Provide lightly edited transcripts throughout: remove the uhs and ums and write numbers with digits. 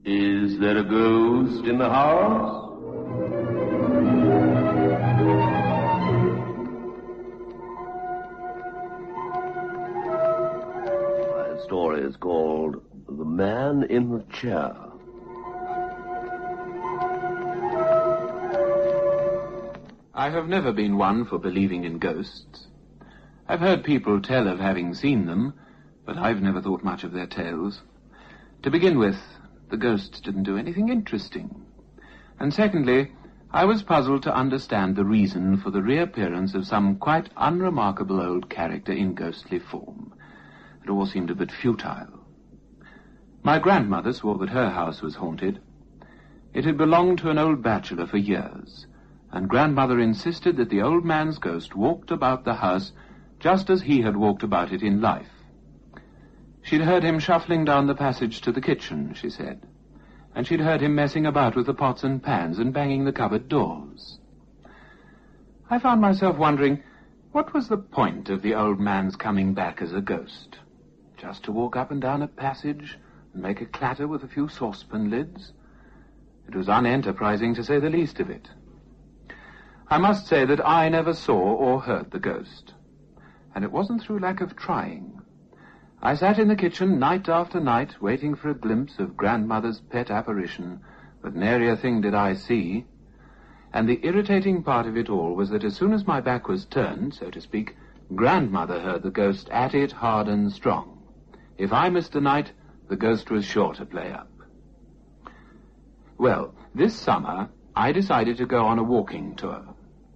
Is there a ghost in the house? My story is called The Man in the Chair. I have never been one for believing in ghosts. I've heard people tell of having seen them, but I've never thought much of their tales. To begin with, the ghosts didn't do anything interesting. And secondly, I was puzzled to understand the reason for the reappearance of some quite unremarkable old character in ghostly form. It all seemed a bit futile. My grandmother swore that her house was haunted. It had belonged to an old bachelor for years, and grandmother insisted that the old man's ghost walked about the house just as he had walked about it in life. She'd heard him shuffling down the passage to the kitchen, she said, and she'd heard him messing about with the pots and pans and banging the cupboard doors. I found myself wondering, what was the point of the old man's coming back as a ghost? Just to walk up and down a passage and make a clatter with a few saucepan lids? It was unenterprising, to say the least of it. I must say that I never saw or heard the ghost, and it wasn't through lack of trying. I sat in the kitchen night after night, waiting for a glimpse of grandmother's pet apparition, but nary a thing did I see. And the irritating part of it all was that as soon as my back was turned, so to speak, grandmother heard the ghost at it hard and strong. If I missed a night, the ghost was sure to play up. Well, this summer, I decided to go on a walking tour.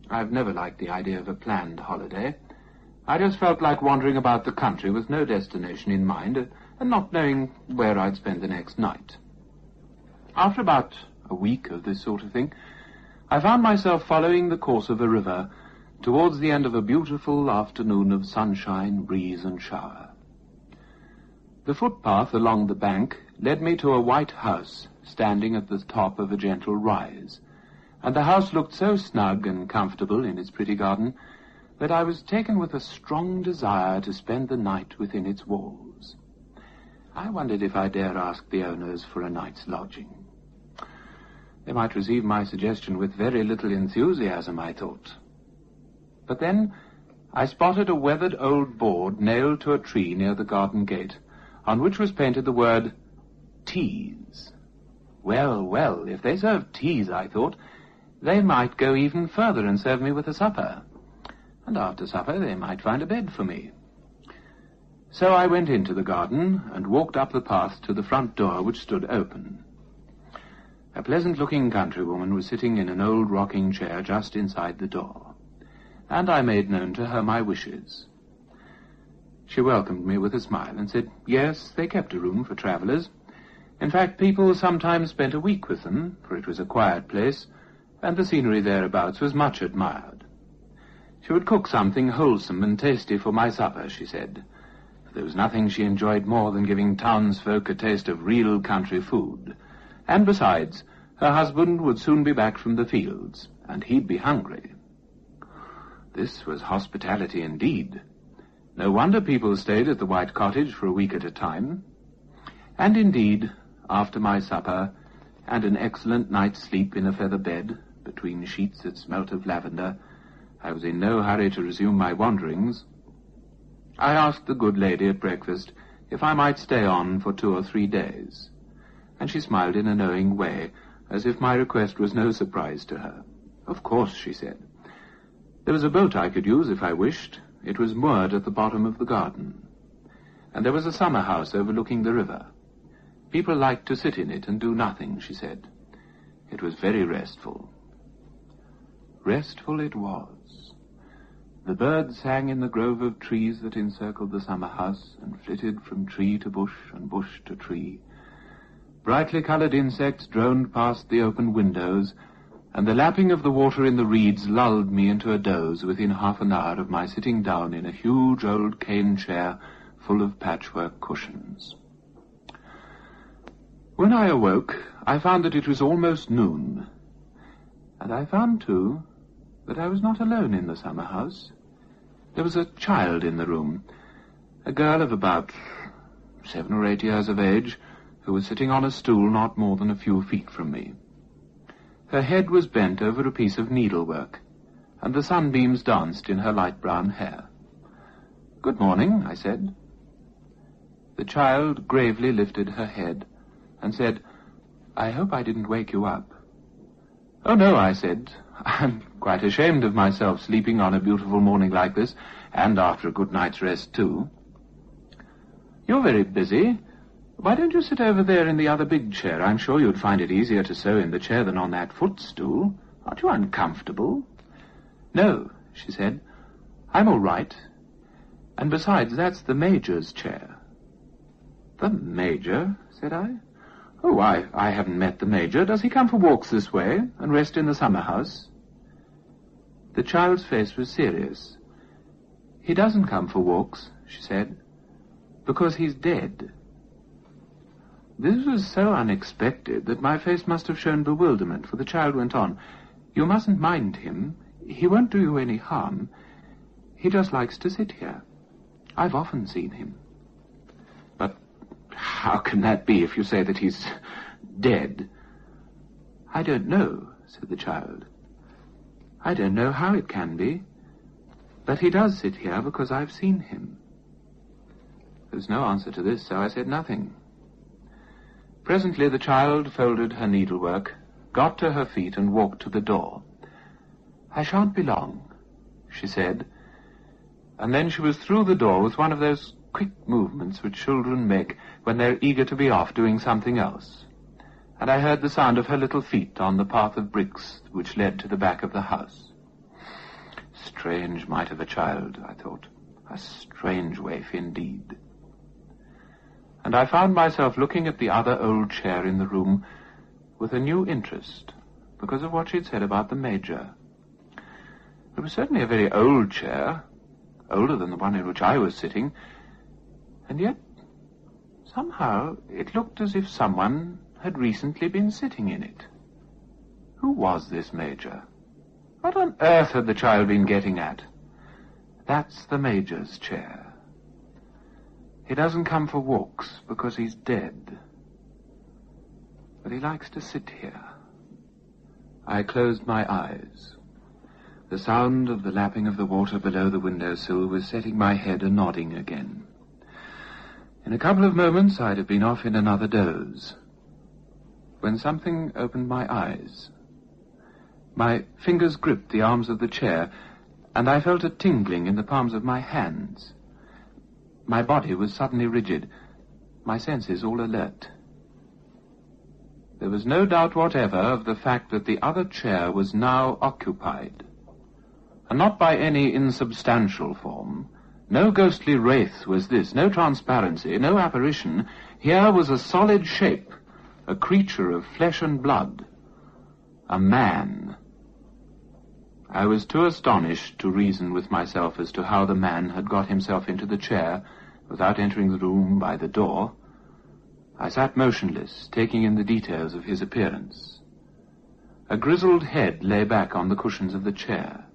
I've never liked the idea of a planned holiday. I just felt like wandering about the country with no destination in mind and not knowing where I'd spend the next night. After about a week of this sort of thing, I found myself following the course of a river towards the end of a beautiful afternoon of sunshine, breeze, and shower. The footpath along the bank led me to a white house standing at the top of a gentle rise, and the house looked so snug and comfortable in its pretty garden that I was taken with a strong desire to spend the night within its walls. I wondered if I dare ask the owners for a night's lodging. They might receive my suggestion with very little enthusiasm, I thought. But then I spotted a weathered old board nailed to a tree near the garden gate, on which was painted the word, "Teas." Well, well, if they served teas, I thought, they might go even further and serve me with a supper. And after supper they might find a bed for me. So I went into the garden and walked up the path to the front door, which stood open. A pleasant-looking countrywoman was sitting in an old rocking chair just inside the door, and I made known to her my wishes. She welcomed me with a smile and said, yes, they kept a room for travellers. In fact, people sometimes spent a week with them, for it was a quiet place, and the scenery thereabouts was much admired. She would cook something wholesome and tasty for my supper, she said. There was nothing she enjoyed more than giving townsfolk a taste of real country food. And besides, her husband would soon be back from the fields, and he'd be hungry. This was hospitality indeed. No wonder people stayed at the White Cottage for a week at a time. And indeed, after my supper, and an excellent night's sleep in a feather bed, between sheets that smelt of lavender, I was in no hurry to resume my wanderings. I asked the good lady at breakfast if I might stay on for 2 or 3 days, and she smiled in a knowing way, as if my request was no surprise to her. Of course, she said. There was a boat I could use if I wished. It was moored at the bottom of the garden, and there was a summer house overlooking the river. People liked to sit in it and do nothing, she said. It was very restful. Restful it was. The birds sang in the grove of trees that encircled the summer house and flitted from tree to bush and bush to tree. Brightly colored insects droned past the open windows, and the lapping of the water in the reeds lulled me into a doze within half an hour of my sitting down in a huge old cane chair full of patchwork cushions. When I awoke, I found that it was almost noon, and I found, too, that I was not alone in the summer house. There was a child in the room, a girl of about 7 or 8 years of age, who was sitting on a stool not more than a few feet from me. Her head was bent over a piece of needlework, and the sunbeams danced in her light brown hair. "Good morning," I said. The child gravely lifted her head and said, "I hope I didn't wake you up." "Oh, no," I said. "I'm quite ashamed of myself sleeping on a beautiful morning like this, and after a good night's rest, too." "You're very busy. Why don't you sit over there in the other big chair? I'm sure you'd find it easier to sew in the chair than on that footstool. Aren't you uncomfortable?" "No," she said. "I'm all right. And besides, that's the Major's chair." "The Major?" said I. "Oh, I haven't met the Major. Does he come for walks this way and rest in the summer house?" The child's face was serious. "He doesn't come for walks," she said, "because he's dead." This was so unexpected that my face must have shown bewilderment, for the child went on, "You mustn't mind him. He won't do you any harm. He just likes to sit here. I've often seen him." "But how can that be if you say that he's dead?" "I don't know," said the child. "I don't know how it can be, but he does sit here because I've seen him." There was no answer to this, so I said nothing. Presently the child folded her needlework, got to her feet, and walked to the door. "I shan't be long," she said, and then she was through the door with one of those quick movements which children make when they're eager to be off doing something else, and I heard the sound of her little feet on the path of bricks which led to the back of the house. Strange mite of a child, I thought. A strange waif indeed. And I found myself looking at the other old chair in the room with a new interest, because of what she'd said about the Major. It was certainly a very old chair, older than the one in which I was sitting, and yet somehow it looked as if someone had recently been sitting in it. Who was this Major? What on earth had the child been getting at? That's the Major's chair. He doesn't come for walks because he's dead, but he likes to sit here. I closed my eyes. The sound of the lapping of the water below the windowsill was setting my head a-nodding again. In a couple of moments I'd have been off in another doze, when something opened my eyes. My fingers gripped the arms of the chair, and I felt a tingling in the palms of my hands. My body was suddenly rigid, my senses all alert. There was no doubt whatever of the fact that the other chair was now occupied, and not by any insubstantial form. No ghostly wraith was this, no transparency, no apparition. Here was a solid shape, a creature of flesh and blood, a man. I was too astonished to reason with myself as to how the man had got himself into the chair without entering the room by the door. I sat motionless, taking in the details of his appearance. A grizzled head lay back on the cushions of the chair,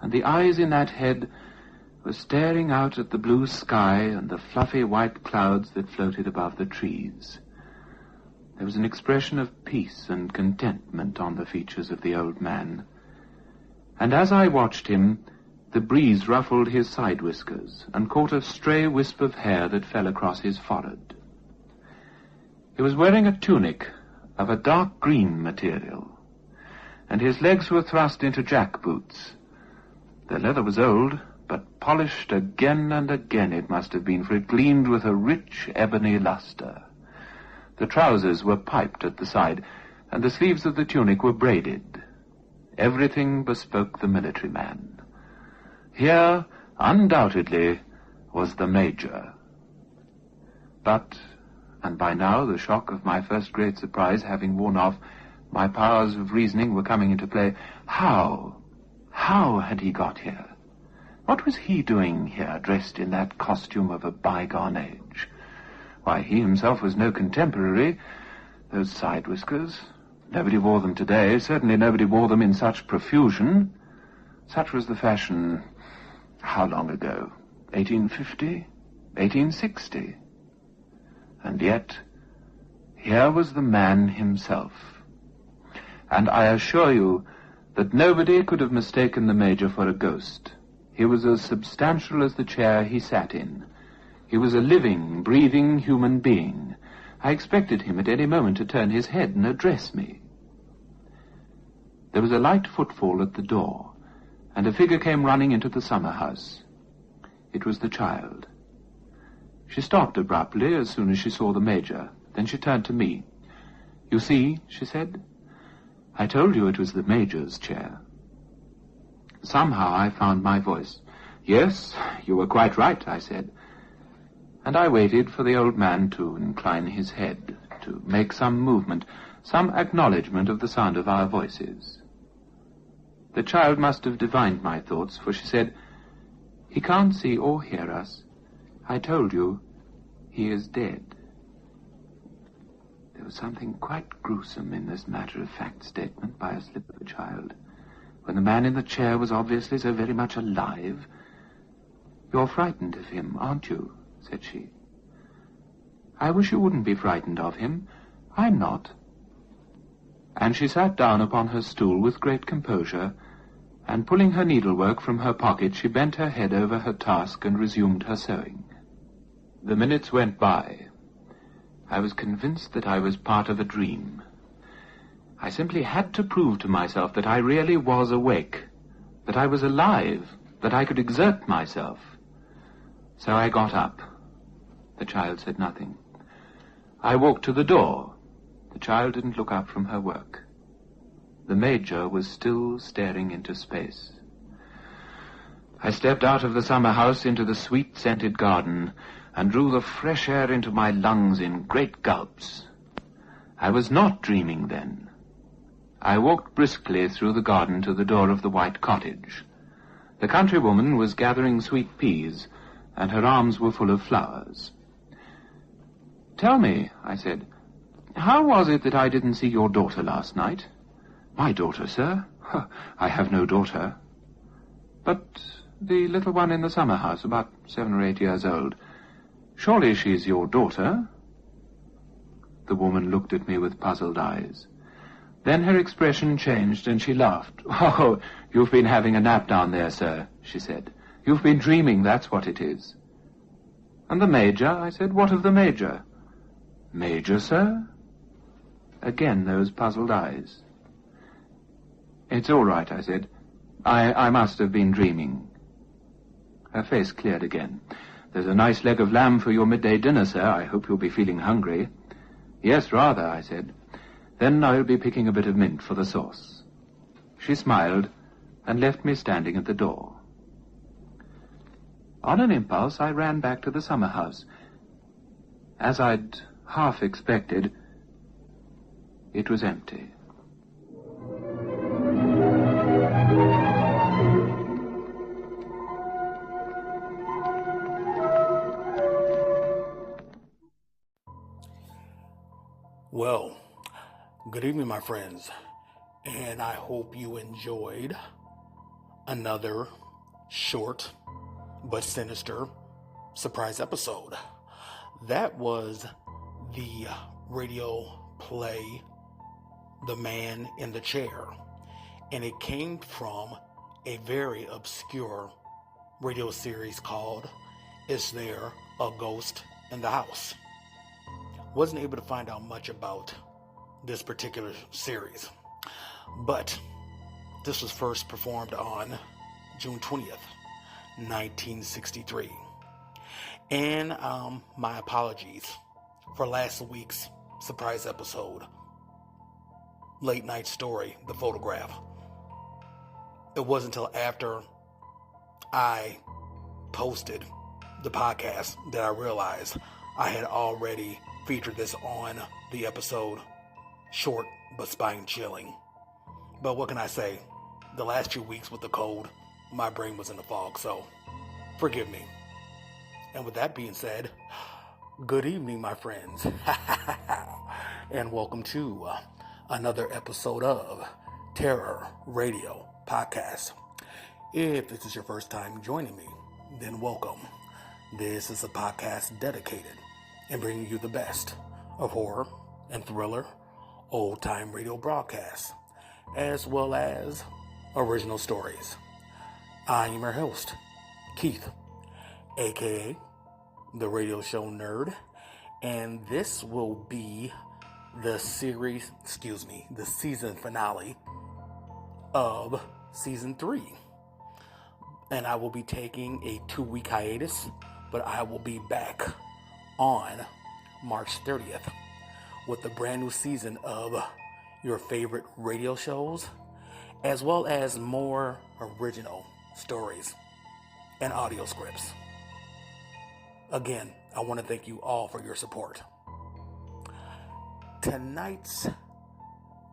and the eyes in that head were staring out at the blue sky and the fluffy white clouds that floated above the trees. There was an expression of peace and contentment on the features of the old man, and as I watched him, the breeze ruffled his side whiskers and caught a stray wisp of hair that fell across his forehead. He was wearing a tunic of a dark green material, and his legs were thrust into jack boots. The leather was old, but polished again and again it must have been, for it gleamed with a rich ebony luster. The trousers were piped at the side, and the sleeves of the tunic were braided. Everything bespoke the military man. Here, undoubtedly, was the Major. But, and by now the shock of my first great surprise having worn off, my powers of reasoning were coming into play. How had he got here? What was he doing here, dressed in that costume of a bygone age? Why, he himself was no contemporary. Those side whiskers, nobody wore them today. Certainly nobody wore them in such profusion. Such was the fashion, how long ago? 1850? 1860? And yet, Here was the man himself. And I assure you that nobody could have mistaken the Major for a ghost. He was as substantial as the chair he sat in. He was a living, breathing human being. I expected him at any moment to turn his head and address me. There was a light footfall at the door, and a figure came running into the summer house. It was the child. She stopped abruptly as soon as she saw the Major. Then she turned to me. "You see," she said, "I told you it was the Major's chair." Somehow I found my voice. "Yes, you were quite right," I said. And I waited for the old man to incline his head, to make some movement, some acknowledgement of the sound of our voices. The child must have divined my thoughts, for she said, "He can't see or hear us. I told you, he is dead." There was something quite gruesome in this matter-of-fact statement by a slip of a child, when the man in the chair was obviously so very much alive. "You're frightened of him, aren't you?" said she. "I wish you wouldn't be frightened of him. I'm not." And she sat down upon her stool with great composure, and pulling her needlework from her pocket, she bent her head over her task and resumed her sewing. The minutes went by. I was convinced that I was part of a dream. I simply had to prove to myself that I really was awake, that I was alive, that I could exert myself. So I got up. The child said nothing. I walked to the door. The child didn't look up from her work. The Major was still staring into space. I stepped out of the summer house into the sweet-scented garden and drew the fresh air into my lungs in great gulps. I was not dreaming then. I walked briskly through the garden to the door of the white cottage. The countrywoman was gathering sweet peas, and her arms were full of flowers. "Tell me," I said, "how was it that I didn't see your daughter last night?" "My daughter, sir? I have no daughter." "But the little one in the summer house, about 7 or 8 years old. Surely she's your daughter?" The woman looked at me with puzzled eyes. Then her expression changed and she laughed. "Oh, you've been having a nap down there, sir," she said. "You've been dreaming, that's what it is." "And the Major?" I said. "What of the Major?" "Major, sir?" Again those puzzled eyes. "It's all right," I said. I must have been dreaming." Her face cleared again. "There's a nice leg of lamb for your midday dinner, sir. I hope you'll be feeling hungry." "Yes, rather," I said. "Then I'll be picking a bit of mint for the sauce." She smiled and left me standing at the door. On an impulse, I ran back to the summer house. As I'd half expected, it was empty. Well, good evening, my friends, and I hope you enjoyed another short but sinister surprise episode. That was the radio play The Man in the Chair, and it came from a very obscure radio series called Is There a Ghost in the House? Wasn't able to find out much about this particular series, but this was first performed on June 20th, 1963. And my apologies for last week's surprise episode, Late Night Story, The Photograph. It wasn't until after I posted the podcast that I realized I had already featured this on the episode, short but spine-chilling. But what can I say? The last 2 weeks with the cold, my brain was in the fog, so forgive me. And with that being said, good evening, my friends, and welcome to another episode of Terror Radio Podcast. If this is your first time joining me, then welcome. This is a podcast dedicated in bringing you the best of horror, and thriller old-time radio broadcasts, as well as original stories. I am your host, Keith, aka the Radio Show Nerd, and this will be the season finale of season 3. And I will be taking a 2-week hiatus, but I will be back on March 30th with a brand new season of your favorite radio shows, as well as more original stories and audio scripts. Again, I want to thank you all for your support. Tonight's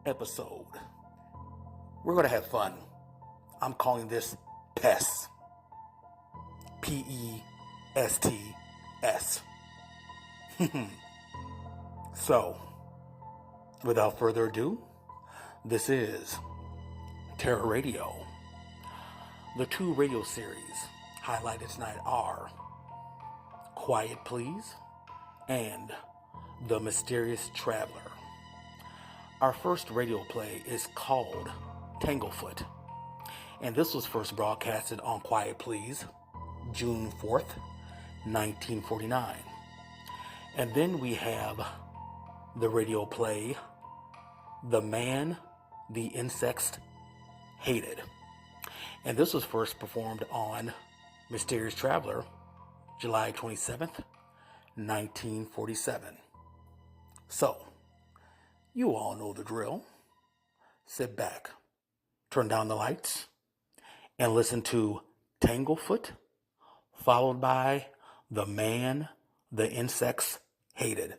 episode, we're going to have fun. I'm calling this Pests. P-E-S-T-S. So, without further ado, this is Terror Radio. The 2 radio series highlighted tonight are Quiet Please and The Mysterious Traveler. Our first radio play is called Tanglefoot, and this was first broadcasted on Quiet Please, June 4th, 1949. And then we have the radio play, The Man the Insects Hated. And this was first performed on Mysterious Traveler, July 27th, 1947. So, you all know the drill. Sit back, turn down the lights, and listen to Tanglefoot, followed by The Man the Insects Hated.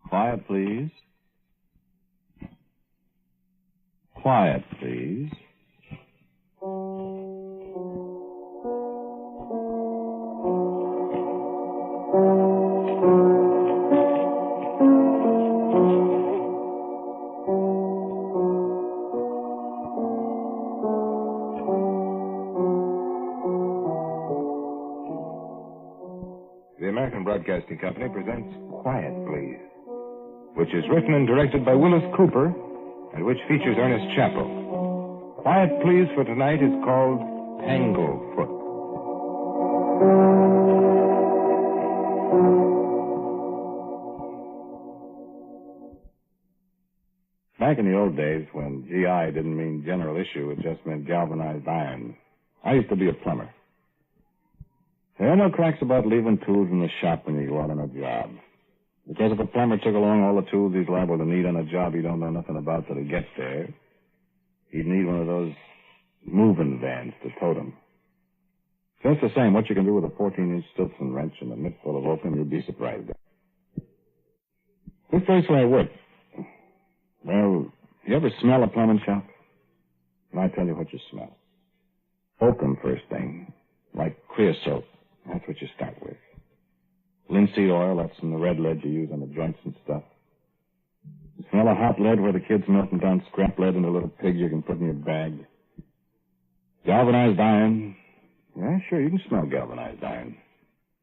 Quiet, please. Quiet, please. The American Broadcasting Company presents Quiet, Please, which is written and directed by Willis Cooper and which features Ernest Chappell. Quiet, Please for tonight is called Tanglefoot. Back in the old days, when GI didn't mean general issue, it just meant galvanized iron, I used to be a plumber. There are no cracks about leaving tools in the shop when you go out on a job. Because if a plumber took along all the tools he's liable to need on a job he don't know nothing about till he gets there, he'd need one of those moving vans to tote him. Just the same, what you can do with a 14-inch Stilson wrench and a mitt full of oakum, you'd be surprised at. This place where I work, well, you ever smell a plumbing shop? And I tell you what you smell. Oakum first thing, like creosote. That's what you start with. Linseed oil, that's in the red lead you use on the joints and stuff. You smell a hot lead where the kids melting down scrap lead into little pigs you can put in your bag. Galvanized iron. Yeah, sure, you can smell galvanized iron.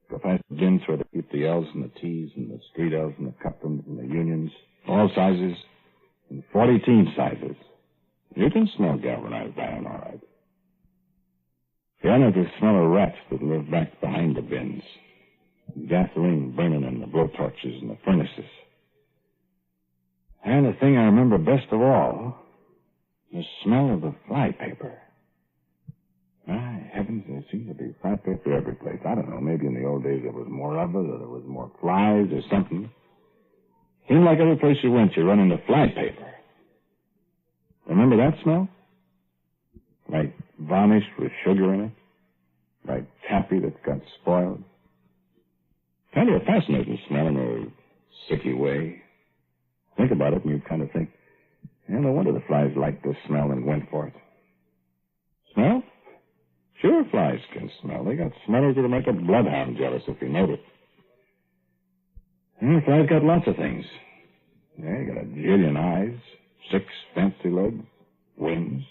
Go past the bins where they keep the L's and the T's and the street L's and the Cuprins and the Unions, all sizes, and 40-teen sizes. You can smell galvanized iron, all right. Then there's the smell of rats that live back behind the bins. Gasoline burning in the blowtorches and the furnaces. And the thing I remember best of all, the smell of the flypaper. My heavens, there seems to be flypaper every place. I don't know, maybe in the old days there was more of it, or there was more flies or something. Seemed like every place you went, you run into flypaper. Remember that smell? Like varnish with sugar in it? Like taffy that got spoiled? Kind of a fascinating smell in a sicky way. Think about it and you kind of think, yeah, no wonder the flies liked this smell and went for it. Smell? Sure, flies can smell. They got smellers that'll make a bloodhound jealous if you know it. And the flies got lots of things. Yeah, you got a jillion eyes, 6 fancy legs, wings,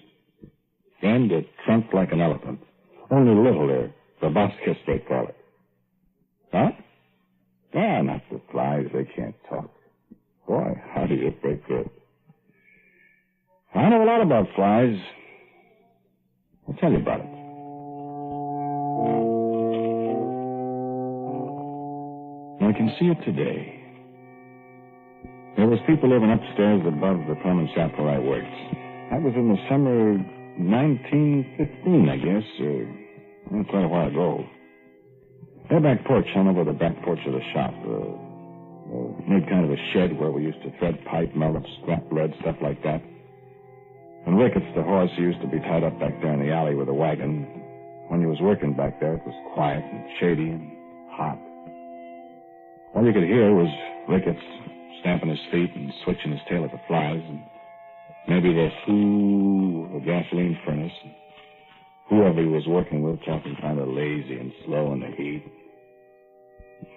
and a trunk like an elephant. Only littler, proboscis they call it. Huh? Ah, not the flies. They can't talk. Boy, how do you break good? I know a lot about flies. I'll tell you about it. I can see it today. There was people living upstairs above the plumbing shop where I worked. That was in the summer 1915, I guess. Quite a while ago. Their back porch hung over the back porch of the shop. Made kind of a shed where we used to thread pipe, melt up scrap lead, stuff like that. And Ricketts, the horse, he used to be tied up back there in the alley with a wagon. When he was working back there, it was quiet and shady and hot. All you could hear was Ricketts stamping his feet and switching his tail at the flies, and maybe the hoo of a gasoline furnace. And whoever he was working with talking kind of lazy and slow in the heat.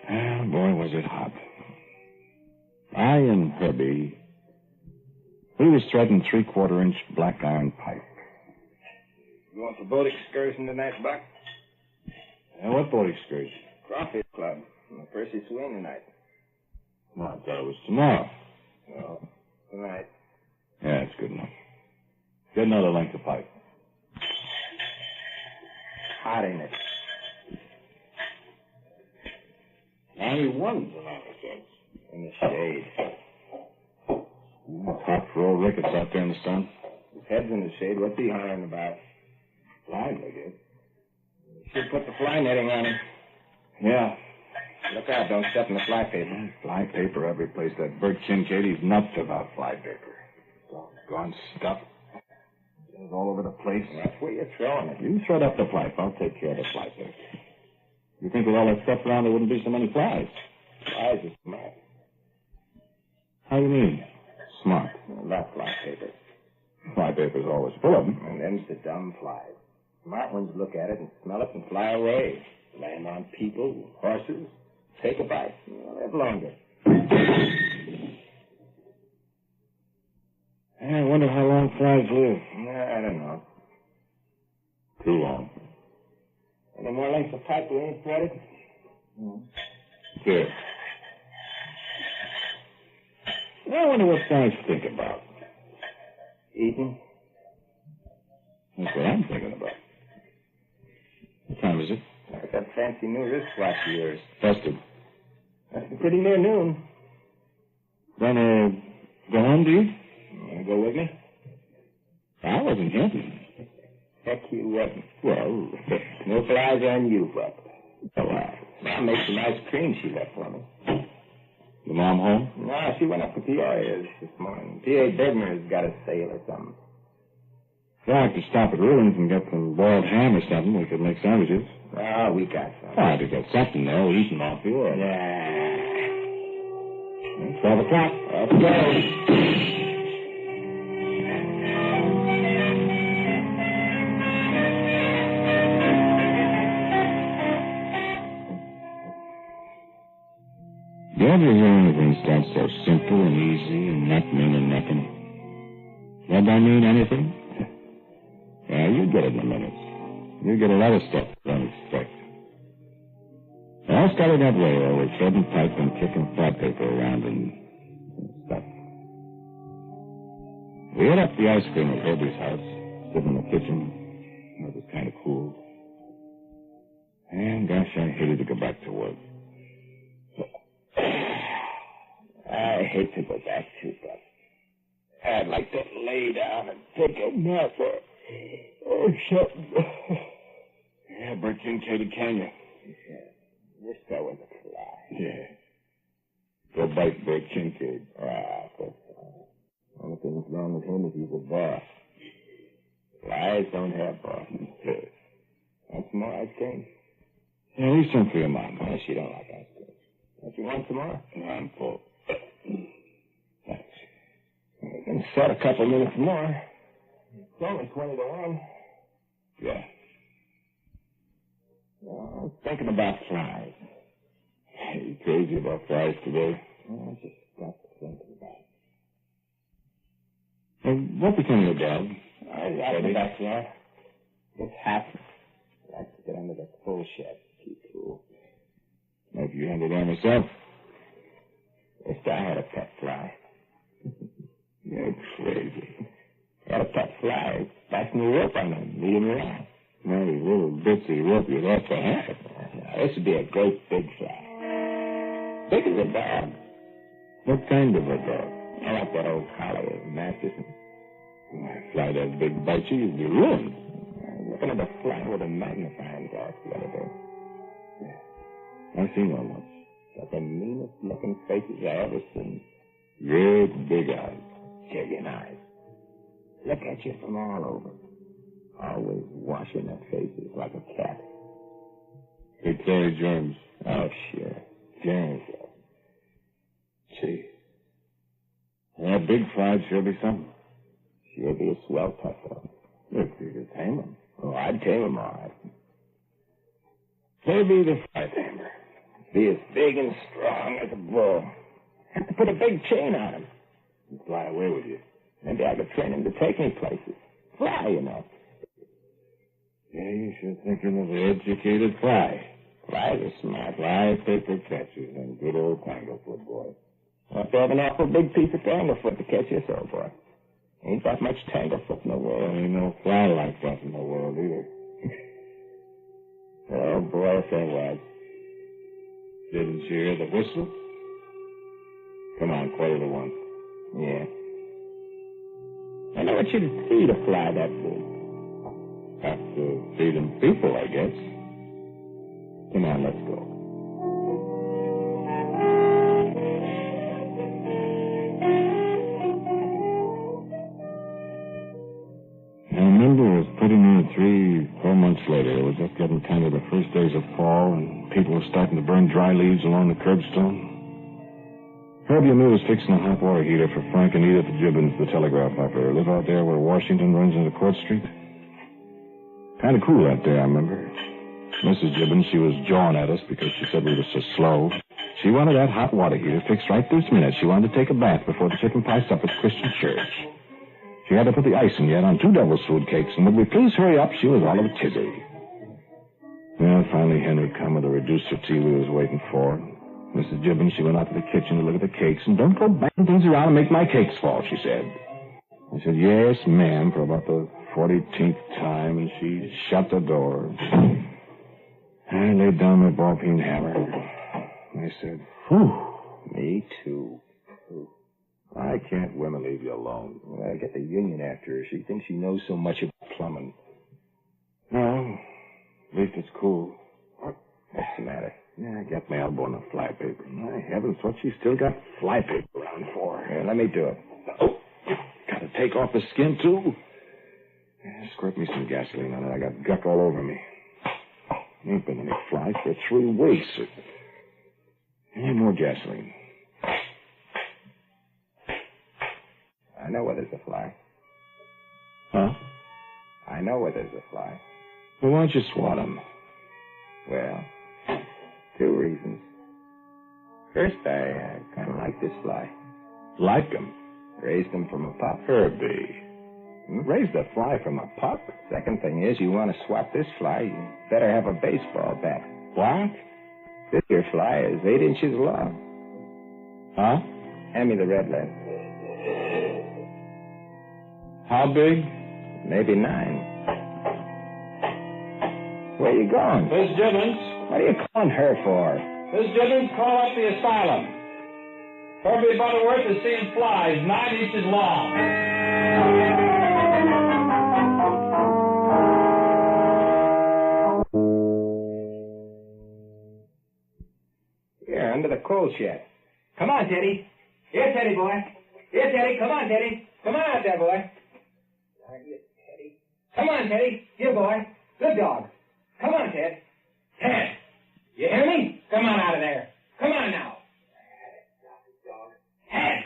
Ah, boy, was it hot. I and Herbie, we was threading 3/4-inch black iron pipe. You want the boat excursion tonight, Buck? What boat excursion? Crawfish Club. The Percy Swing tonight. No, I thought it was tomorrow. No, tonight. Yeah, that's good enough. Get another length of pipe. Hot, ain't it? 91 tonight, I guess. In the shade. It's hot for old Ricketts out there in the sun. His head's in the shade. What's he hollering about? Flies, I guess. Should put the fly netting on him. Yeah. Look out, don't step in the fly paper. Fly paper every place. That Bert Kincaid, he's nuts about fly paper. Doggone stuff. It's all over the place. That's where you're throwing it. You throw up the pipe. I'll take care of the fly paper. You think with all that stuff around there wouldn't be so many flies? Flies are smart. How do you mean? Smart. Not fly paper. Fly paper's always full of them. And them's the dumb flies. Smart ones look at it and smell it and fly away. Land on people, horses, take a bite. Live longer. I wonder how long flies live. I don't know. Too long. Any more lengths of pipe we ain't threaded? Good. I wonder what flies think about. Eating? That's what I'm thinking about. What time is it? Like that fancy new wristwatch of yours. Busted. That's pretty near noon. Gonna go home to eat? Want to go with me? I wasn't hinting. Heck, you wasn't. Well, No flies on you, Buck. Mom Mom makes some ice cream she left for me. The mom home? No, she went up to Peoria's this morning. P.A. Bedner's got a sale or something. Well, I could stop at Ruins and get some boiled ham or something. We could make sandwiches. Oh, we got some. Oh, I could get something, though, eating off you. Yeah. 12 o'clock. Let's go. You ever hear anything sound so simple and easy and not meaning nothing? That don't mean anything? Yeah, you get it in a minute. You get a lot of stuff you don't expect. It all started that way, always threading pipe and kicking fly paper around and stuff. We ate up the ice cream at Herbie's house, stood in the kitchen. It was kind of cool. And gosh, I hated to go back to work. I hate to go back too, but I'd like to lay down and take a nap or something. Yeah, Bert Kincaid, can you? Yeah. Wish that was a fly. Yeah. Go bite Bert Kincaid. But only thing that's wrong with him is he's a boss. Flies don't have bosses. Want some more ice cream? Yeah, leave some for your mom. No, she don't like ice cream. Don't you want some more? No, I'm full. Thanks. We can set a couple minutes more. It's only 20 to 1. Yeah. Well, I was thinking about flies. You crazy about flies today? I just got to thinking about it. Well, what became of your dog? I in the backyard. It's hot. I like to get under the full shed. Keep cool. Like you handled that myself? Yes, I had a pet fly. You're crazy. I had a pet fly. Fasten the rope on him. Lead him around. Now, these little bitsy rope you'd have to have. This would be a great big fly. Big as a dog. What kind of a dog? I like that old collie of Masterson. A fly that big bite you, you'd be ruined. Looking at the fly with a magnifying glass the other day. I've seen one once. Got the meanest looking faces I ever seen. Great big eyes. Chicken eyes. Look at you from all over. Always washing their faces like a cat. They carry germs. Oh, sure. Germs. Gee. That big fly'd sure be something. Sure be a swell pet, though. If you could tame them. Oh, I'd tame him all right. Maybe the fly tamer. Be as big and strong as a bull. Have to put a big chain on him. And fly away with you. Maybe I could train him to take me places. Fly, you know. Yeah, you should think of the educated fly. Flies are smart. Fly paper catchers and good old Tanglefoot boy. Well, if they have an awful big piece of Tanglefoot to catch this old boy. Ain't that much Tanglefoot in the world. Ain't no fly like that in the world either. Oh, boy, if there was. Didn't you hear the whistle? Come on, 1:45. Yeah. I know what you'd feed a fly that big. Have to feed them people, I guess. Come on, let's go. I remember it was pretty near 3-4 months later. It was just getting kind of the first days of fall, and people were starting to burn dry leaves along the curbstone. Herbie and me was fixing a hot water heater for Frank and Edith Gibbons, the telegraph operator. Live out there where Washington runs into Court Street. Kind of cool that day, I remember. Mrs. Gibbons, she was jawing at us because she said we were so slow. She wanted that hot water heater fixed right this minute. She wanted to take a bath before the chicken pie supper at Christian Church. She had to put the icing yet on 2 devil's food cakes, and would we please hurry up? She was all of a tizzy. Well, finally Henry come with the reducer tea we was waiting for. Mrs. Gibbons, she went out to the kitchen to look at the cakes, and don't go banging things around and make my cakes fall, she said. I said, yes, ma'am, for about the 40th time, and she shut the door. I laid down my ball-peen hammer. I said, whew. Me too. Why can't women leave you alone? Well, I get the union after her. She thinks she knows so much about plumbing. No, at least it's cool. What's the matter? Yeah, I got my elbow in the fly paper. My heavens, what she still got fly paper around for? Here, let me do it. Oh, gotta take off the skin, too. Yeah, squirt me some gasoline on it. I got guck all over me. Ain't been any flies for 3 weeks. Any more gasoline? I know where there's a fly. Huh? I know where there's a fly. Well, why don't you swat him? Well, 2 reasons. First, I kind of like this fly. Like him? Raised him from a pup. Herbie. Raised a fly from a pup? Second thing is, you want to swap this fly, you better have a baseball bat. What? This here fly is 8 inches long. Huh? Hand me the red lead. How big? Maybe 9. Where you going? Miss Gibbons. What are you calling her for? Miss Gibbons, call up the asylum. Herbie Butterworth is seeing flies 9 inches long. Here, under the coal shed. Come on, Teddy. Here, Teddy, boy. Here, Teddy. Come on, Teddy. Come on out there, boy. Teddy. Come on, Teddy. Here, boy. Good dog. Come on, Ted. Ted. You hear me? Come on out of there. Come on now. Ted.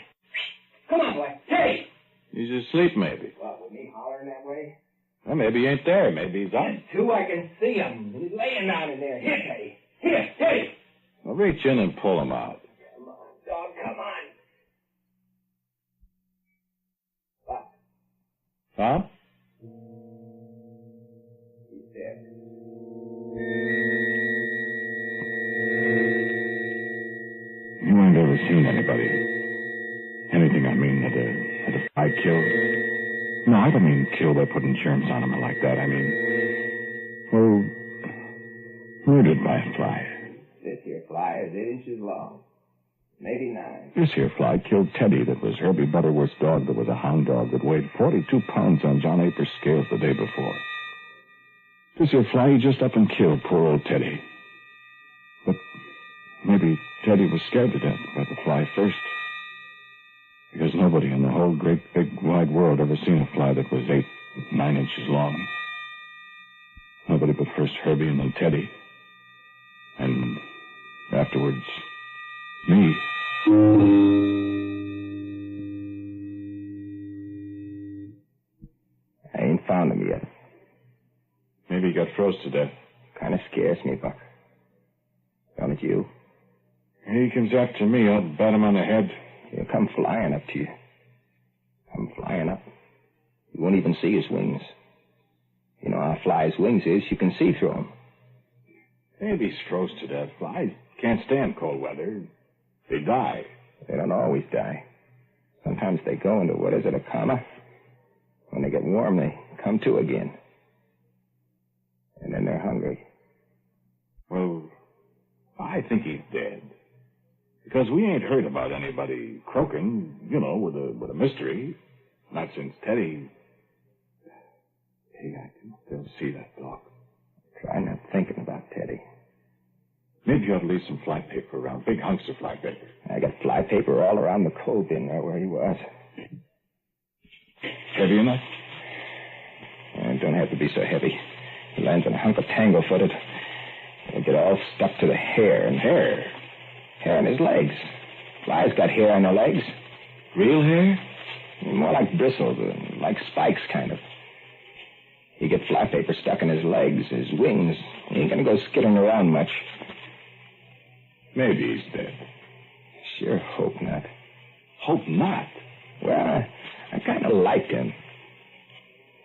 Come on, boy. Teddy. He's asleep, maybe. What, with me hollering that way? Well, maybe he ain't there. Maybe he's up. There's 2, I can see him. He's laying down in there. Here, Teddy. Here, Teddy. Well, reach in and pull him out. Come on, dog. Come on. What? Huh? He's dead. seen anybody. Anything, I mean, that a fly killed. No, I don't mean killed by putting germs on them or like that. I mean, well, murdered by a fly. This here fly is 8 inches long. Maybe 9. This here fly killed Teddy, that was Herbie Butterworth's dog, that was a hound dog that weighed 42 pounds on John April's scales the day before. This here fly, he just up and killed poor old Teddy. But maybe Teddy was scared to death by the fly first. Because nobody in the whole great big wide world ever seen a fly that was 8, 9 inches long. Nobody but first Herbie and then Teddy. And afterwards, me. I ain't found him yet. Maybe he got froze to death. Kind of scares me, Buck. Don't it you? He comes after me, I'll bat him on the head. He'll come flying up to you. Come flying up. You won't even see his wings. You know how a fly's wings is. You can see through them. Maybe he's froze to death. Flies can't stand cold weather. They die. They don't always die. Sometimes they go into, what is it, a coma? When they get warm, they come to again. And then they're hungry. Well, I think he's dead. Because we ain't heard about anybody croaking, with a mystery. Not since Teddy. Hey, I can still see that dog. Try not thinking about Teddy. Maybe you ought to leave some fly paper around. Big hunks of fly paper. I got fly paper all around the coal bin there where he was. Heavy enough? It don't have to be so heavy. He lands on a hunk of Tanglefoot. It'll get all stuck to the hair. And hair? Hair on his legs. Flies got hair on their legs. Real hair? More like bristles, like spikes, kind of. He get fly paper stuck in his legs, his wings. He ain't gonna go skidding around much. Maybe he's dead. Sure hope not. Hope not? Well, I kind of liked him.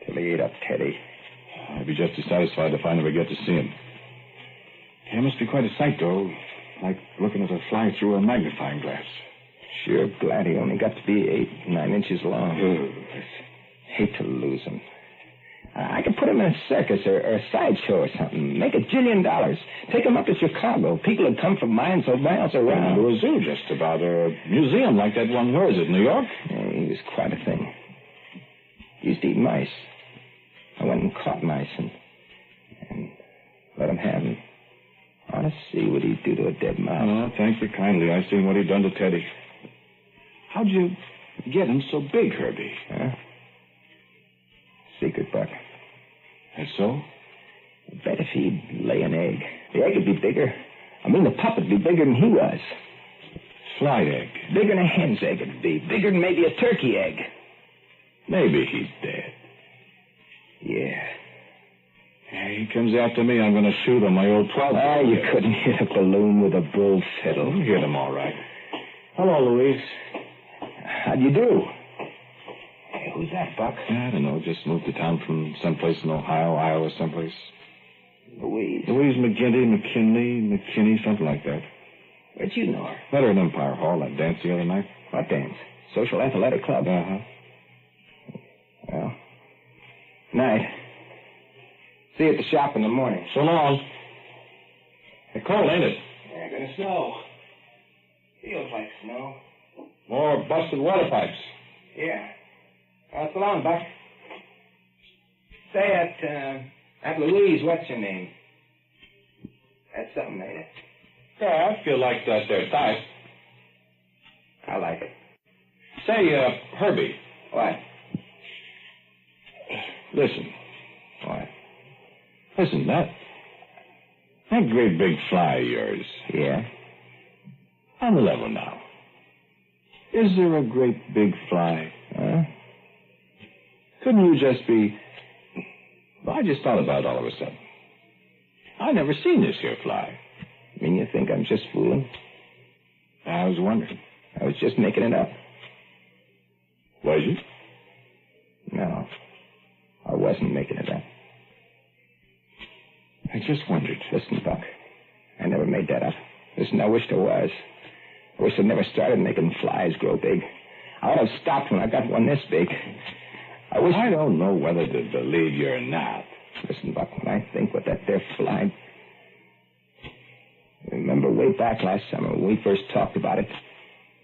Till he ate up Teddy. I'd be just as satisfied if I never get to see him. It must be quite a sight, though. Like looking at a fly through a magnifying glass. Sure glad he only got to be 8, 9 inches long. Hate to lose him. I could put him in a circus or a sideshow or something. Make $1 jillion. Take him up to Chicago. People would come from miles around. To a zoo, just about. A museum like that one. Where is it, New York? Yeah, he was quite a thing. He used to eat mice. I went and caught mice and let him have them. I want to see what he'd do to a dead mouse. Oh, thank you kindly. I seen what he'd done to Teddy. How'd you get him so big, Herbie? Huh? Secret, Buck. That's so? I bet if he'd lay an egg, the egg would be bigger. I mean, the pup would be bigger than he was. Fly egg. Bigger than a hen's egg it'd be. Bigger than maybe a turkey egg. Maybe he's dead. Yeah. He comes after me. I'm going to shoot him. My old 12. Oh, you couldn't hit a balloon with a bull fiddle. You hit him all right. Hello, Louise. How'd you do? Hey, who's that, Buck? I don't know. Just moved to town from someplace in Ohio, Iowa, someplace. Louise. Louise McKinney, something like that. Where'd you know her? Met her at Empire Hall, that dance the other night. What dance? Social Athletic Club? Uh-huh. Well, night. See you at the shop in the morning. So long. It's cold, ain't it? Yeah, gonna snow. Feels like snow. More busted water pipes. Yeah. Well, so long, Buck. Say, at Louise, what's her name? That's something, ain't it? Yeah, I feel like that there type. I like it. Say, Herbie. What? Listen. What? Listen, that great big fly of yours. Yeah? On the level now. Is there a great big fly? Huh? Couldn't you just be... Well, I just thought about it all of a sudden. I never seen this here fly. You mean you think I'm just fooling? I was wondering. I was just making it up. Was you? No. I wasn't making it up. I just wondered. Listen, Buck. I never made that up. Listen, I wished I was. I wish I'd never started making flies grow big. I would have stopped when I got one this big. I don't know whether to believe you or not. Listen, Buck, when I think what that there fly... Remember way back last summer when we first talked about it?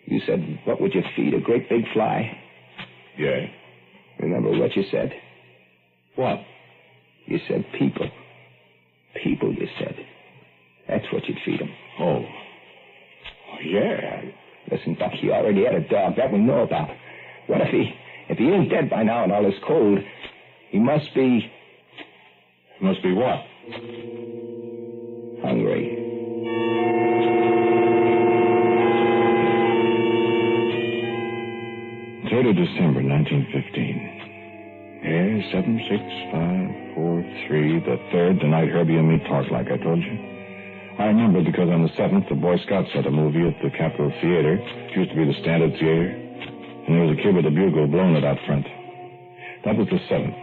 You said, what would you feed a great big fly? Yeah. Remember what you said? What? You said people. People, you said. That's what you'd feed them. Oh, yeah. Listen, Buck, he already had a dog. That we know about. What if he ain't dead by now in all this cold? He must be... Must be what? Hungry. December 1915. Yeah, 76543, the 3rd, the night Herbie and me talked like I told you. I remember because on the 7th, the Boy Scouts had a movie at the Capitol Theater. It used to be the Standard Theater. And there was a kid with a bugle blowing it out front. That was the 7th.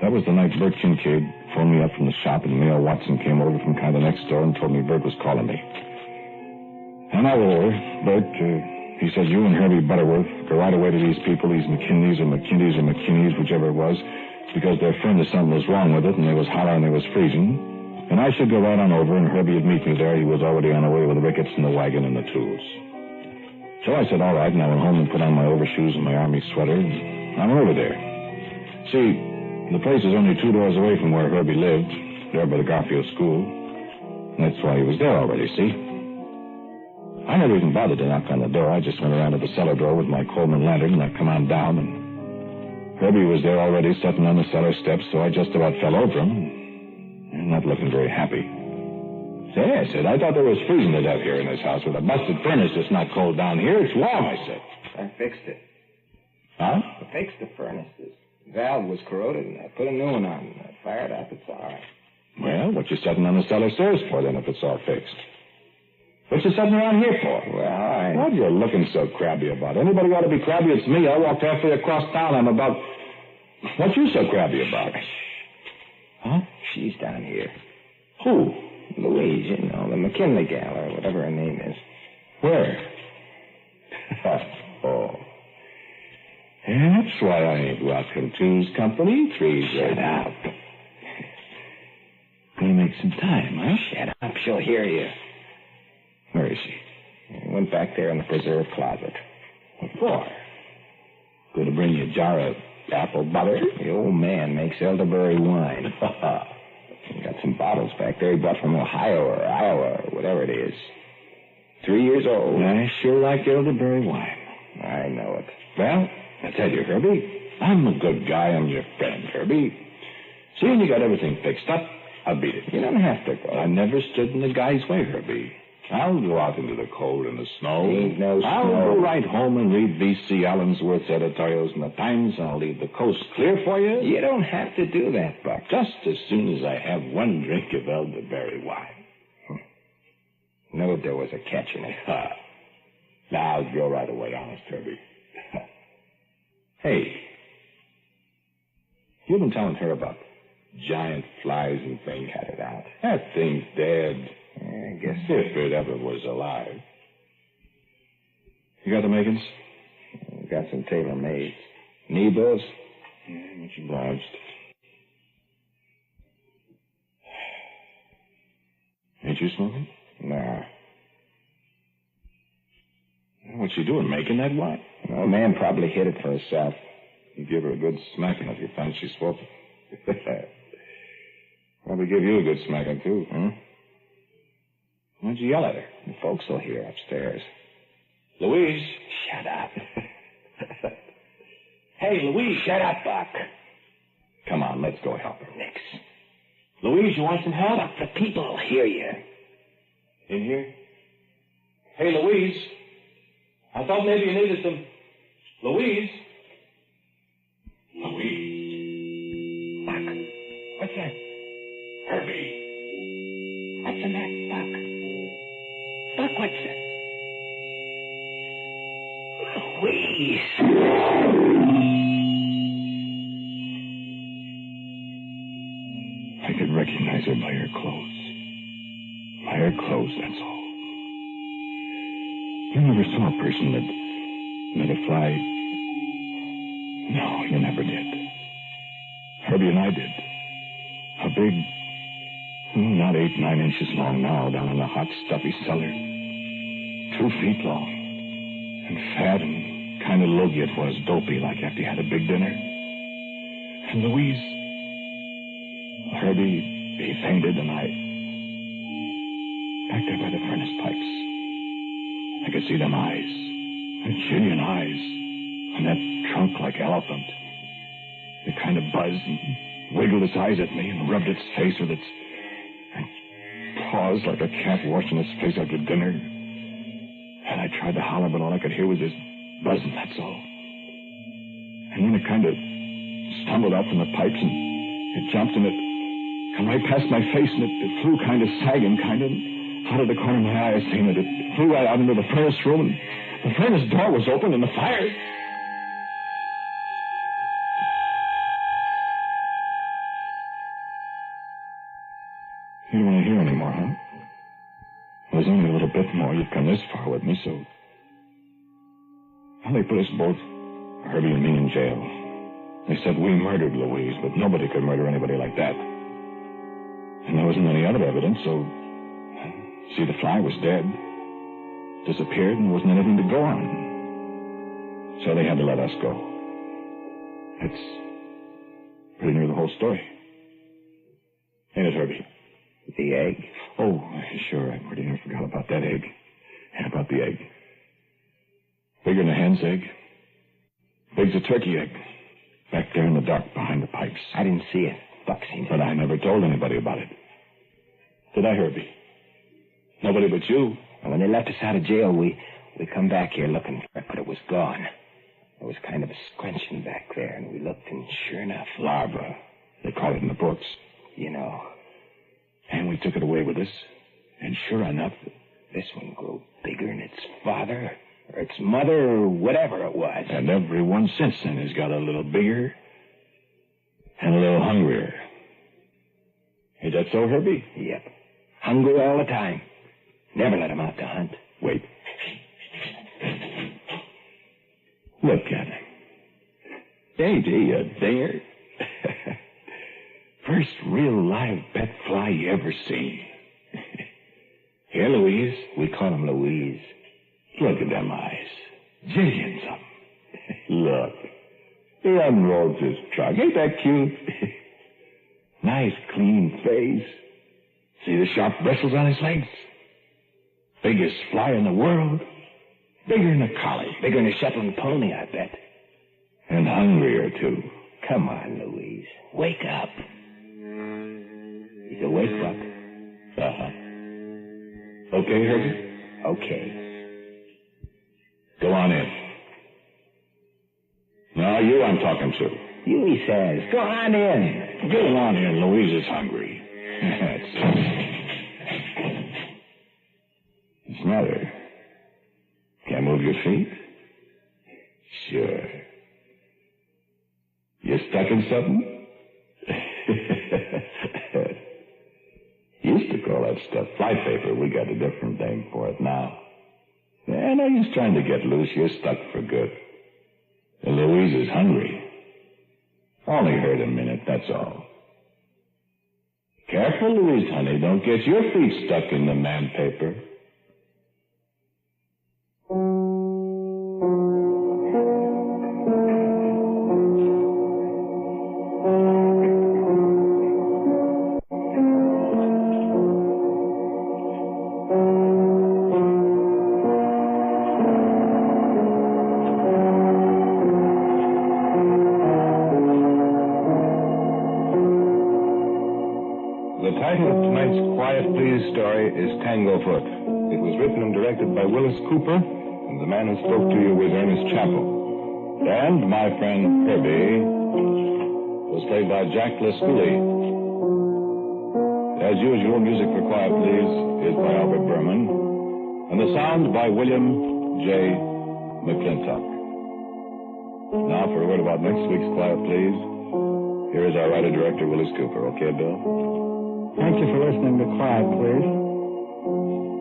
That was the night Bert Kincaid phoned me up from the shop, and Mayor Watson came over from kind of next door and told me Bert was calling me. And I went over. Bert, he said, you and Herbie Butterworth go right away to these people, these McKinleys or McKinleys or McKinneys, whichever it was, because their friend or something was wrong with it, and they was hollering they was freezing. And I should go right on over, and Herbie would meet me there. He was already on the way with the rickets and the wagon and the tools. So I said, all right, and I went home and put on my overshoes and my army sweater, and I went over there. See, the place is only 2 doors away from where Herbie lived, there by the Garfield School. And that's why he was there already, see? I never even bothered to knock on the door. I just went around to the cellar door with my Coleman lantern, and I come on down, and Herbie was there already sitting on the cellar steps, so I just about fell over him, and not looking very happy. Say, I said, I thought there was freezing to death here in this house with a busted furnace. It's not cold down here. It's warm, I said. I fixed it. Huh? I fixed the furnace. The valve was corroded, and I put a new one on. I fired up. It's all right. Well, what you sitting on the cellar stairs for, then, if it's all fixed? What you sitting around here for? Well, What are you looking so crabby about? Anybody ought to be crabby? It's me. I walked halfway across town. I'm about... What you so crabby about? Huh? She's down here. Who? Louise, you know, the McKinley gal, or whatever her name is. Where? Oh. That's why I ain't welcome. Two's company, three's... Shut up. Gonna make some time, huh? Shut up. She'll hear you. Where is she? I went back there in the preserve closet. What for? Going to bring you a jar of apple butter? The old man makes elderberry wine. He got some bottles back there he bought from Ohio or Iowa or whatever it is. 3 years old. I sure like elderberry wine. I know it. Well, I tell you, Herbie, I'm a good guy. I'm your friend, Herbie. Seeing you got everything fixed up, I'll beat it. You don't have to go. I never stood in the guy's way, Herbie. I'll go out into the cold and the snow. Ain't no I'll snow. go right home and read V.C. Allensworth's editorials in the Times, and I'll leave the coast clear for you. You don't have to do that, Buck. Just as soon as I have one drink of elderberry wine. Knew there was a catch in it. Now I'll go right away, honest, Herbie. Hey, you've been telling her about giant flies and things. Cut it out. That thing's dead. I guess If it ever was alive. You got the makings? got some tailor-mades. Need those? Yeah, much obliged. Ain't you smoking? Nah. What's she doing, making that wine? The man probably hid it for herself. You give her a good smacking if you found she spoke. Probably give you a good smacking, too. Why'd you yell at her? The folks will hear upstairs. Louise. Shut up. Hey, Louise, shut up, Buck. Come on, let's go help her. Nix. Louise, you want some help? Buck, the people will hear you. In here? Hey, Louise. I thought maybe you needed some... Louise? Louise? Buck, what's that? Herbie. What's the matter, Buck? Buck, what's that? Louise. I could recognize her by her clothes. By her clothes, that's all. You never saw a person that let a fly. No, you never did. Herbie and I did. A big, not 8-9 inches long now, down in the hot, stuffy cellar. 2 feet long. And fat and kind of logy it was, dopey, like after you had a big dinner. And Louise, Herbie, he fainted, and I... Back there by the furnace pipes, I could see them eyes, the Chilean eyes, and that trunk like elephant. It kind of buzzed and wiggled its eyes at me and rubbed its face with its... and paused like a cat washing its face after dinner. And I tried to holler, but all I could hear was this buzzing, that's all. And then it kind of stumbled out from the pipes, and it jumped, and it come right past my face, and it flew kind of sagging, kind of out of the corner of my eye. I seen it. It flew right out into the furnace room, and the furnace door was open, and the fire... You don't want to hear anymore, huh? Well, there's only a little bit more. You've come this far with me, so... Well, they put us both, Herbie and me, in jail. They said we murdered Louise, but nobody could murder anybody like that. And there wasn't any other evidence, so... See, the fly was dead. Disappeared, and there wasn't anything to go on. So they had to let us go. That's pretty near the whole story. Ain't it, Herbie? The egg? Oh, sure, I pretty near forgot about that egg. And about the egg. Bigger than a hen's egg. Big's a turkey egg. Back there in the dark behind the pipes. I didn't see it. Buck seen it. But I never told anybody about it. Did I, Herbie? Nobody but you. And when they left us out of jail, we come back here looking for it, but it was gone. There was kind of a scrunching back there, and we looked, and sure enough... Larva. They call it in the books. You know. And we took it away with us. And sure enough... This one grew bigger than its father, or its mother, or whatever it was. And every one since then has got a little bigger and a little hungrier. Is that so, Herbie? Yep. Hungry all the time. Never let him out to hunt. Wait. Look at him. Ain't he a dinger? First real live pet fly you ever seen. Here, Louise. We call him Louise. Look at them eyes. Jillions of them. Look. He unrolls his trunk. Ain't that cute? Nice, clean face. See the sharp bristles on his legs? Biggest fly in the world. Bigger than a collie. Bigger than a Shetland pony, I bet. And hungrier, too. Come on, Louise. Wake up. He's awake, Buck. Uh-huh. Okay, Herbie? Okay. Go on in. Now, you I'm talking to. You, he says. Go on in. Go on in. Louise is hungry. What's the matter? Can't move your feet? Sure. You stuck in something? Used to call that stuff fly paper. We got a different name for it now. Yeah, no use trying to get loose. You're stuck for good. And Louise is hungry. Only hurt a minute, that's all. Careful, Louise, honey. Don't get your feet stuck in the man paper. Tanglefoot. It was written and directed by Willis Cooper, and the man who spoke to you was Ernest Chappell. And my friend Herbie was played by Jack Lescoulie. As usual, music for Quiet Please is by Albert Berman, and the sound by William J. McClintock. Now for a word about next week's Quiet Please, here is our writer-director, Willis Cooper. Okay, Bill? Thank you for listening to Quiet Please.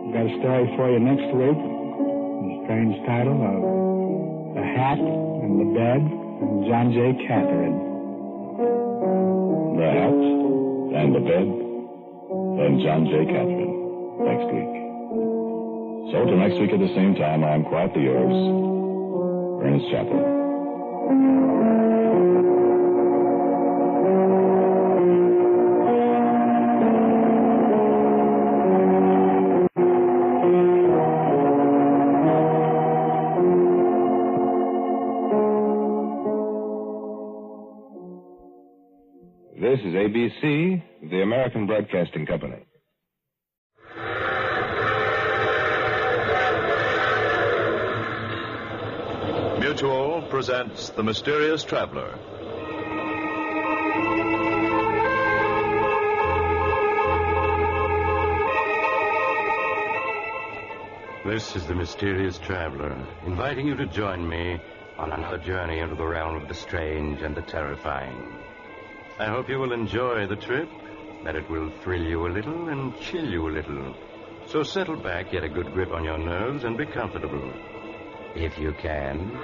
Got a story for you next week. It's kind strange title of The Hat and the Bed and John J. Catherine. The Hat and the Bed and John J. Catherine. Next week. So till next week at the same time, I'm quietly yours, Ernest Chappell. This is ABC, the American Broadcasting Company. Mutual presents The Mysterious Traveler. This is The Mysterious Traveler, inviting you to join me on another journey into the realm of the strange and the terrifying. I hope you will enjoy the trip, that it will thrill you a little and chill you a little. So settle back, get a good grip on your nerves, and be comfortable. If you can.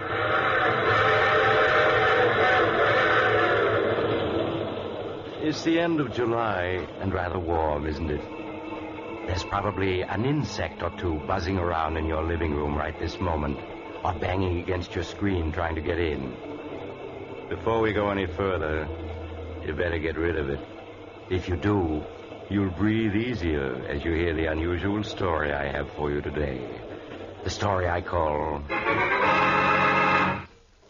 It's the end of July and rather warm, isn't it? There's probably an insect or two buzzing around in your living room right this moment, or banging against your screen trying to get in. Before we go any further, you better get rid of it. If you do, you'll breathe easier as you hear the unusual story I have for you today. The story I call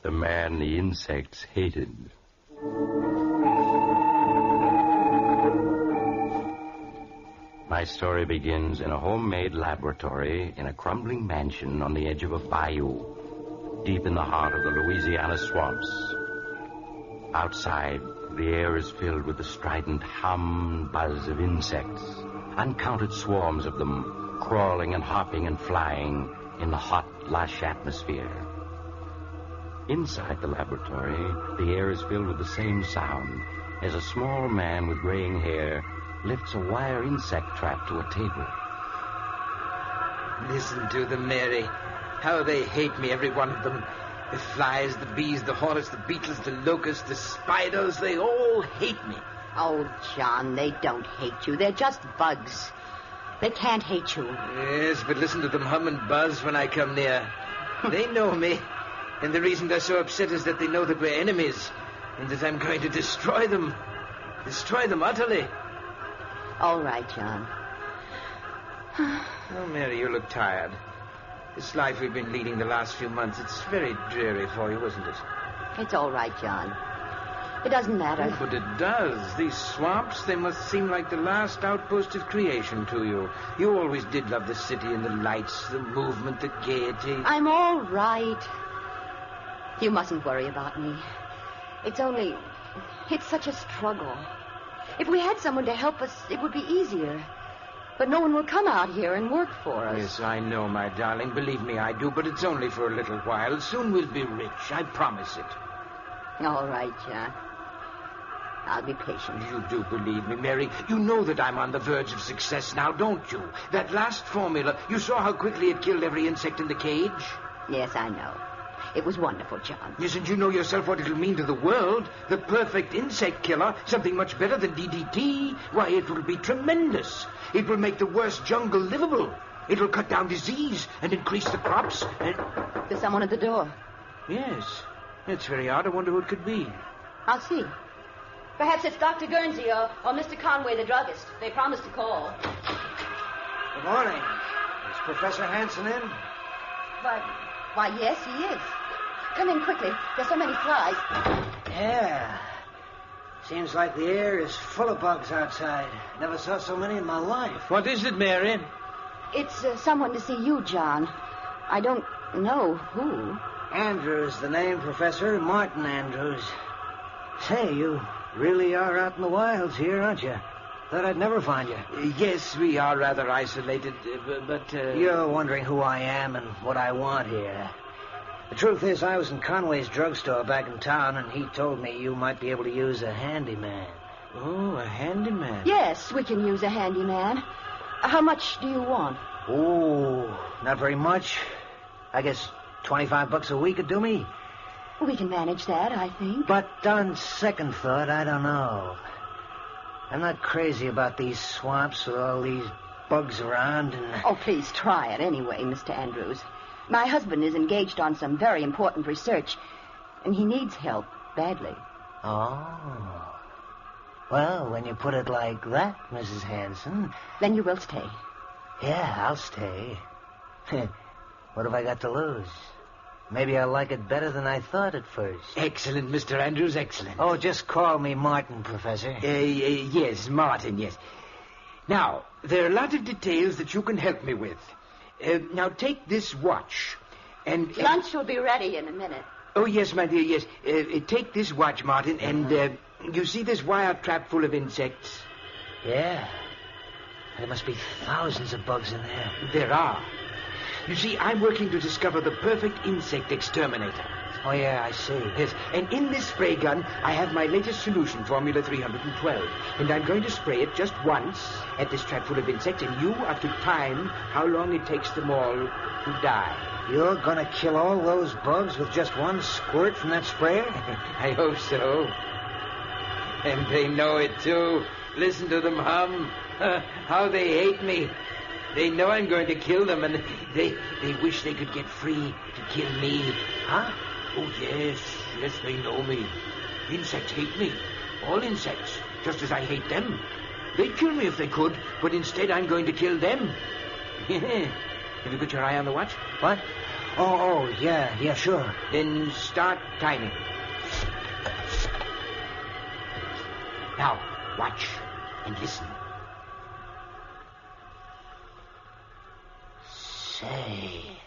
The Man the Insects Hated. My story begins in a homemade laboratory in a crumbling mansion on the edge of a bayou, deep in the heart of the Louisiana swamps. Outside, the air is filled with the strident hum and buzz of insects, uncounted swarms of them crawling and hopping and flying in the hot, lush atmosphere. Inside the laboratory, the air is filled with the same sound as a small man with graying hair lifts a wire insect trap to a table. Listen to them, Mary. How they hate me, every one of them. The flies, the bees, the hornets, the beetles, the locusts, the spiders, they all hate me. Oh, John, they don't hate you. They're just bugs. They can't hate you. Yes, but listen to them hum and buzz when I come near. They know me. And the reason they're so upset is that they know that we're enemies. And that I'm going to destroy them. Destroy them utterly. All right, John. Oh, Mary, you look tired. This life we've been leading the last few months, it's very dreary for you, isn't it? It's all right, John. It doesn't matter. Oh, but it does. These swamps, they must seem like the last outpost of creation to you. You always did love the city and the lights, the movement, the gaiety. I'm all right. You mustn't worry about me. It's such a struggle. If we had someone to help us, it would be easier. But no one will come out here and work for us. Yes, I know, my darling. Believe me, I do. But it's only for a little while. Soon we'll be rich. I promise it. All right, John. I'll be patient. You do believe me, Mary. You know that I'm on the verge of success now, don't you? That last formula, you saw how quickly it killed every insect in the cage? Yes, I know. It was wonderful, John. Yes, and you know yourself what it'll mean to the world. The perfect insect killer, something much better than DDT. Why, it will be tremendous. It will make the worst jungle livable. It will cut down disease and increase the crops and... There's someone at the door. Yes. It's very odd. I wonder who it could be. I'll see. Perhaps it's Dr. Guernsey or Mr. Conway, the druggist. They promised to call. Good morning. Is Professor Hanson in? Why, yes, he is. Come in quickly. There's so many flies. Yeah. Seems like the air is full of bugs outside. Never saw so many in my life. What is it, Mary? It's someone to see you, John. I don't know who. Andrews, the name, Professor. Martin Andrews. Say, you really are out in the wilds here, aren't you? Thought I'd never find you. Yes, we are rather isolated, but... You're wondering who I am and what I want here. The truth is, I was in Conway's drugstore back in town, and he told me you might be able to use a handyman. Oh, a handyman? Yes, we can use a handyman. How much do you want? Oh, not very much. I guess $25 a week would do me. We can manage that, I think. But on second thought, I don't know. I'm not crazy about these swamps with all these bugs around and... Oh, please try it anyway, Mr. Andrews. My husband is engaged on some very important research, and he needs help badly. Oh. Well, when you put it like that, Mrs. Hanson... Then you will stay. Yeah, I'll stay. What have I got to lose? Maybe I'll like it better than I thought at first. Excellent, Mr. Andrews, excellent. Oh, just call me Martin, Professor. Yes, Martin, yes. Now, there are a lot of details that you can help me with. Now, take this watch. And Lunch will be ready in a minute. Oh, yes, my dear, yes. Take this watch, Martin, and you see this wire trap full of insects? Yeah. There must be thousands of bugs in there. There are. You see, I'm working to discover the perfect insect exterminator. Oh, yeah, I see. Yes, and in this spray gun, I have my latest solution, Formula 312. And I'm going to spray it just once at this trap full of insects, and you are to time how long it takes them all to die. You're going to kill all those bugs with just one squirt from that sprayer? I hope so. And they know it, too. Listen to them hum. How they hate me. They know I'm going to kill them, and they wish they could get free to kill me. Huh? Oh, yes, they know me. Insects hate me. All insects, just as I hate them. They'd kill me if they could, but instead I'm going to kill them. Have you got your eye on the watch? What? Oh, yeah, sure. Then start timing. Now, watch and listen. Say,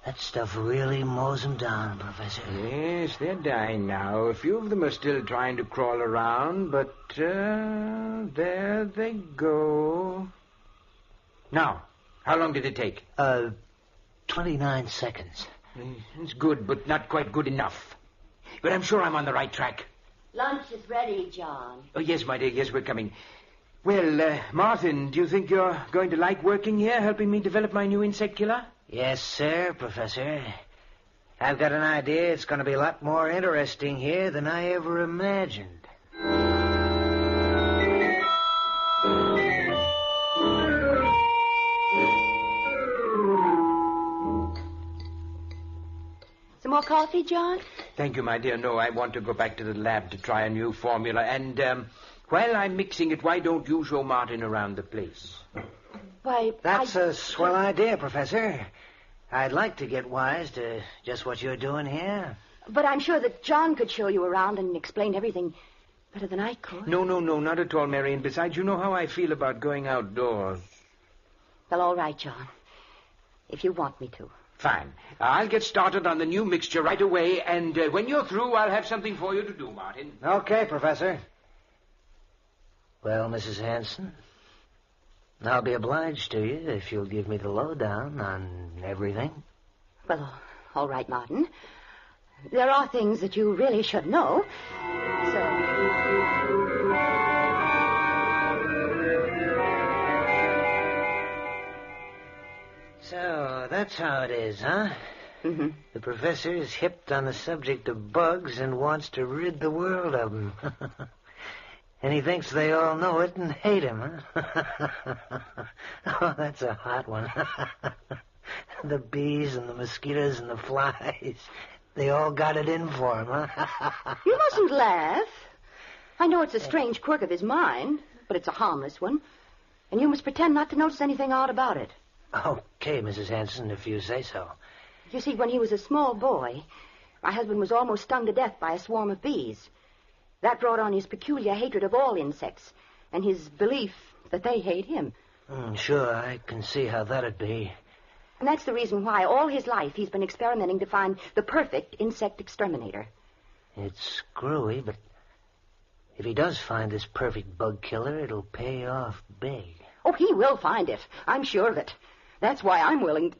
that stuff really mows them down, Professor. Yes, they're dying now. A few of them are still trying to crawl around, but there they go. Now, how long did it take? 29 seconds. It's good, but not quite good enough. But I'm sure I'm on the right track. Lunch is ready, John. Oh, yes, my dear, yes, we're coming. Well, Martin, do you think you're going to like working here, helping me develop my new insect killer? Yes, sir, Professor. I've got an idea it's going to be a lot more interesting here than I ever imagined. Some more coffee, John? Thank you, my dear. No, I want to go back to the lab to try a new formula. And while I'm mixing it, why don't you show Martin around the place? Why, That's a swell idea, Professor. I'd like to get wise to just what you're doing here. But I'm sure that John could show you around and explain everything better than I could. No, not at all, Mary. And besides, you know how I feel about going outdoors. Well, all right, John. If you want me to. Fine. I'll get started on the new mixture right away, and when you're through, I'll have something for you to do, Martin. Okay, Professor. Well, Mrs. Hanson, I'll be obliged to you if you'll give me the lowdown on everything. Well, all right, Martin. There are things that you really should know. So, that's how it is, huh? Mm-hmm. The professor is hipped on the subject of bugs and wants to rid the world of them. And he thinks they all know it and hate him, huh? Oh, that's a hot one. The bees and the mosquitoes and the flies, they all got it in for him, huh? You mustn't laugh. I know it's a strange quirk of his mind, but it's a harmless one. And you must pretend not to notice anything odd about it. Okay, Mrs. Hanson, if you say so. You see, when he was a small boy, my husband was almost stung to death by a swarm of bees. That brought on his peculiar hatred of all insects and his belief that they hate him. Sure, I can see how that'd be. And that's the reason why all his life he's been experimenting to find the perfect insect exterminator. It's screwy, but if he does find this perfect bug killer, it'll pay off big. Oh, he will find it. I'm sure of it. That's why I'm willing...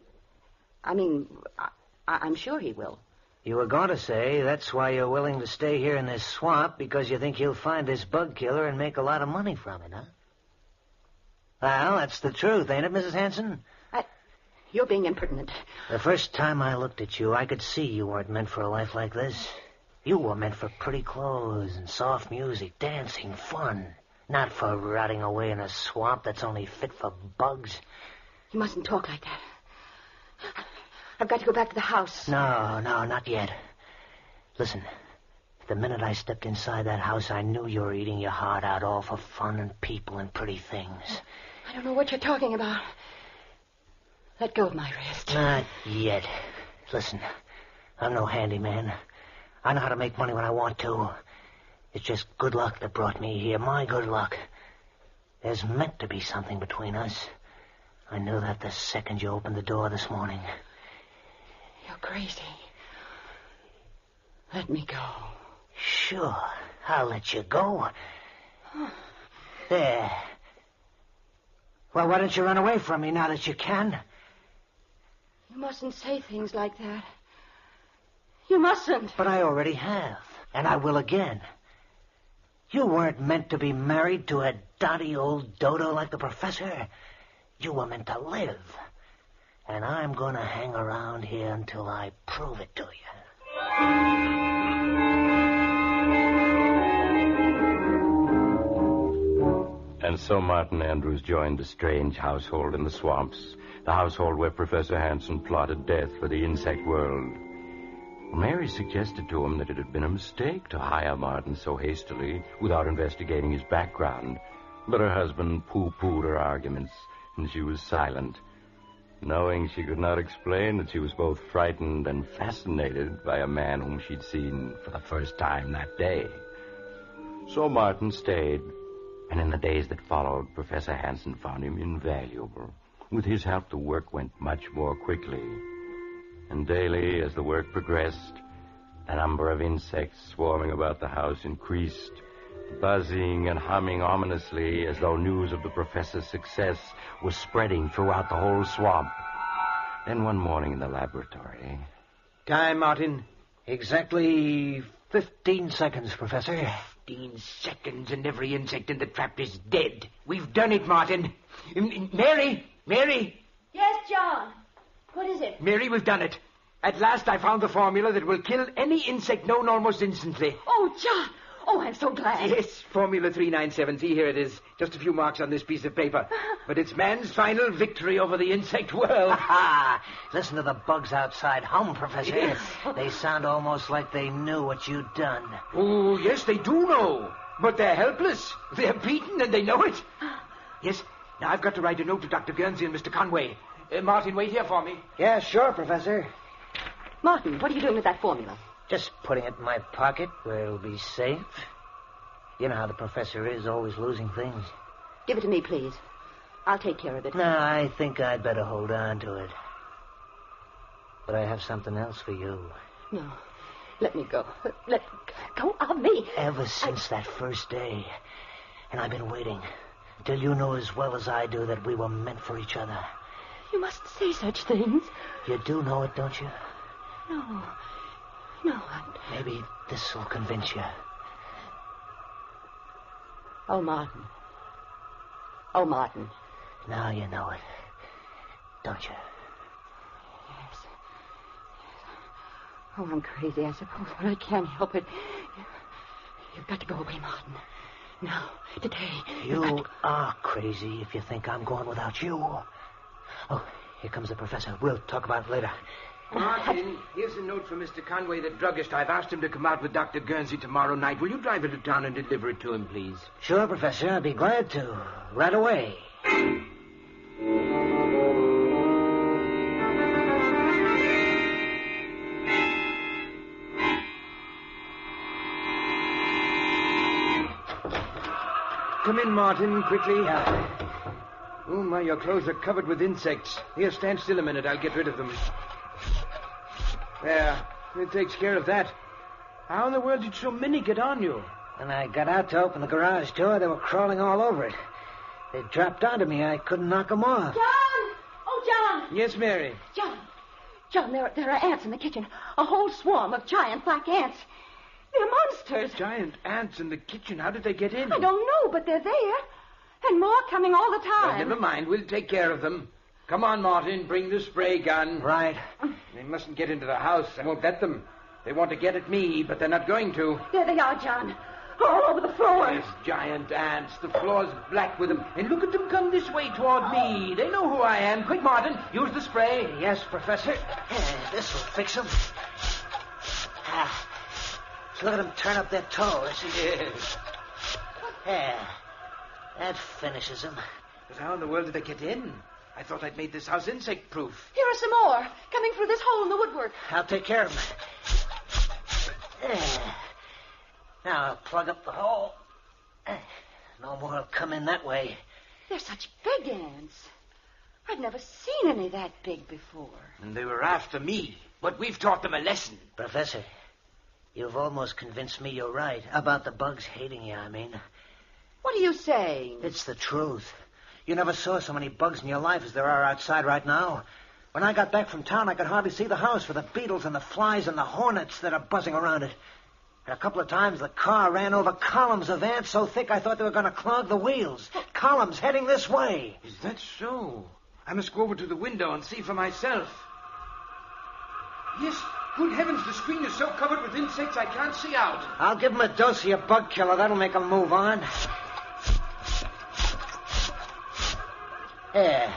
I'm sure he will. You were going to say that's why you're willing to stay here in this swamp, because you think he'll find this bug killer and make a lot of money from it, huh? Well, that's the truth, ain't it, Mrs. Hanson? You're being impertinent. The first time I looked at you, I could see you weren't meant for a life like this. You were meant for pretty clothes and soft music, dancing, fun. Not for rotting away in a swamp that's only fit for bugs. You mustn't talk like that. I've got to go back to the house. No, not yet. Listen, the minute I stepped inside that house, I knew you were eating your heart out all for fun and people and pretty things. I don't know what you're talking about. Let go of my wrist. Not yet. Listen, I'm no handyman. I know how to make money when I want to. It's just good luck that brought me here, my good luck. There's meant to be something between us. I knew that the second you opened the door this morning. You're crazy. Let me go. Sure, I'll let you go. There. Well, why don't you run away from me now that you can? You mustn't say things like that. You mustn't. But I already have, and I will again. You weren't meant to be married to a dotty old dodo like the professor. You were meant to live. And I'm going to hang around here until I prove it to you. And so Martin Andrews joined the strange household in the swamps, the household where Professor Hansen plotted death for the insect world. Mary suggested to him that it had been a mistake to hire Martin so hastily without investigating his background. But her husband pooh-poohed her arguments, and she was silent, knowing she could not explain that she was both frightened and fascinated by a man whom she'd seen for the first time that day. So Martin stayed, and in the days that followed, Professor Hansen found him invaluable. With his help, the work went much more quickly. And daily, as the work progressed, the number of insects swarming about the house increased, buzzing and humming ominously as though news of the professor's success was spreading throughout the whole swamp. Then one morning in the laboratory... Time, Martin. Exactly 15 seconds, Professor. 15 seconds and every insect in the trap is dead. We've done it, Martin. Mary! Yes, John. What is it? Mary, we've done it. At last I found the formula that will kill any insect known almost instantly. Oh, John. Oh, I'm so glad. Yes, Formula 397. See, here it is. Just a few marks on this piece of paper. But it's man's final victory over the insect world. Ha! Listen to the bugs outside hum, Professor. Yes. They sound almost like they knew what you'd done. Oh, yes, they do know. But they're helpless. They're beaten and they know it. Yes. Now, I've got to write a note to Dr. Guernsey and Mr. Conway. Martin, wait here for me. Yeah, sure, Professor. Martin, what are you doing with that formula? Just putting it in my pocket where it'll be safe. You know how the professor is, always losing things. Give it to me, please. I'll take care of it. No, I think I'd better hold on to it. But I have something else for you. No. Let me go. Let go of me. Ever since that first day. And I've been waiting till you know as well as I do that we were meant for each other. You mustn't say such things. You do know it, don't you? No. Maybe this will convince you. Oh, Martin. Now you know it, don't you? Yes. Oh, I'm crazy, I suppose, but I can't help it. You've got to go away, Martin. Now, today. You are crazy if you think I'm going without you. Oh, here comes the professor. We'll talk about it later. Martin, here's a note from Mr. Conway, the druggist. I've asked him to come out with Dr. Guernsey tomorrow night. Will you drive into town and deliver it to him, please? Sure, Professor. I'd be glad to. Right away. Come in, Martin, quickly. Oh, my, your clothes are covered with insects. Here, stand still a minute. I'll get rid of them. There. It takes care of that. How in the world did so many get on you? When I got out to open the garage door, they were crawling all over it. They dropped onto me. I couldn't knock them off. John! Oh, John! Yes, Mary? John, there are ants in the kitchen. A whole swarm of giant black ants. They're monsters. Giant ants in the kitchen. How did they get in? I don't know, but they're there. And more coming all the time. Well, never mind. We'll take care of them. Come on, Martin. Bring the spray gun. Right. They mustn't get into the house. I won't let them. They want to get at me, but they're not going to. There they are, John. All over the floor. There's giant ants. The floor's black with them. And look at them come this way toward me. They know who I am. Quick, Martin. Use the spray. Yes, Professor. This'll fix them. Look at them turn up their toes. Yes. That finishes them. But how in the world did they get in? I thought I'd made this house insect-proof. Here are some more, coming through this hole in the woodwork. I'll take care of them. Now I'll plug up the hole. No more will come in that way. They're such big ants. I've never seen any that big before. And they were after me, but we've taught them a lesson. Professor, you've almost convinced me you're right. About the bugs hating you, I mean. What are you saying? It's the truth. You never saw so many bugs in your life as there are outside right now. When I got back from town, I could hardly see the house for the beetles and the flies and the hornets that are buzzing around it. And a couple of times the car ran over columns of ants so thick I thought they were going to clog the wheels. Columns heading this way. Is that so? I must go over to the window and see for myself. Yes, good heavens, the screen is so covered with insects I can't see out. I'll give them a dose of your bug killer. That'll make them move on. There.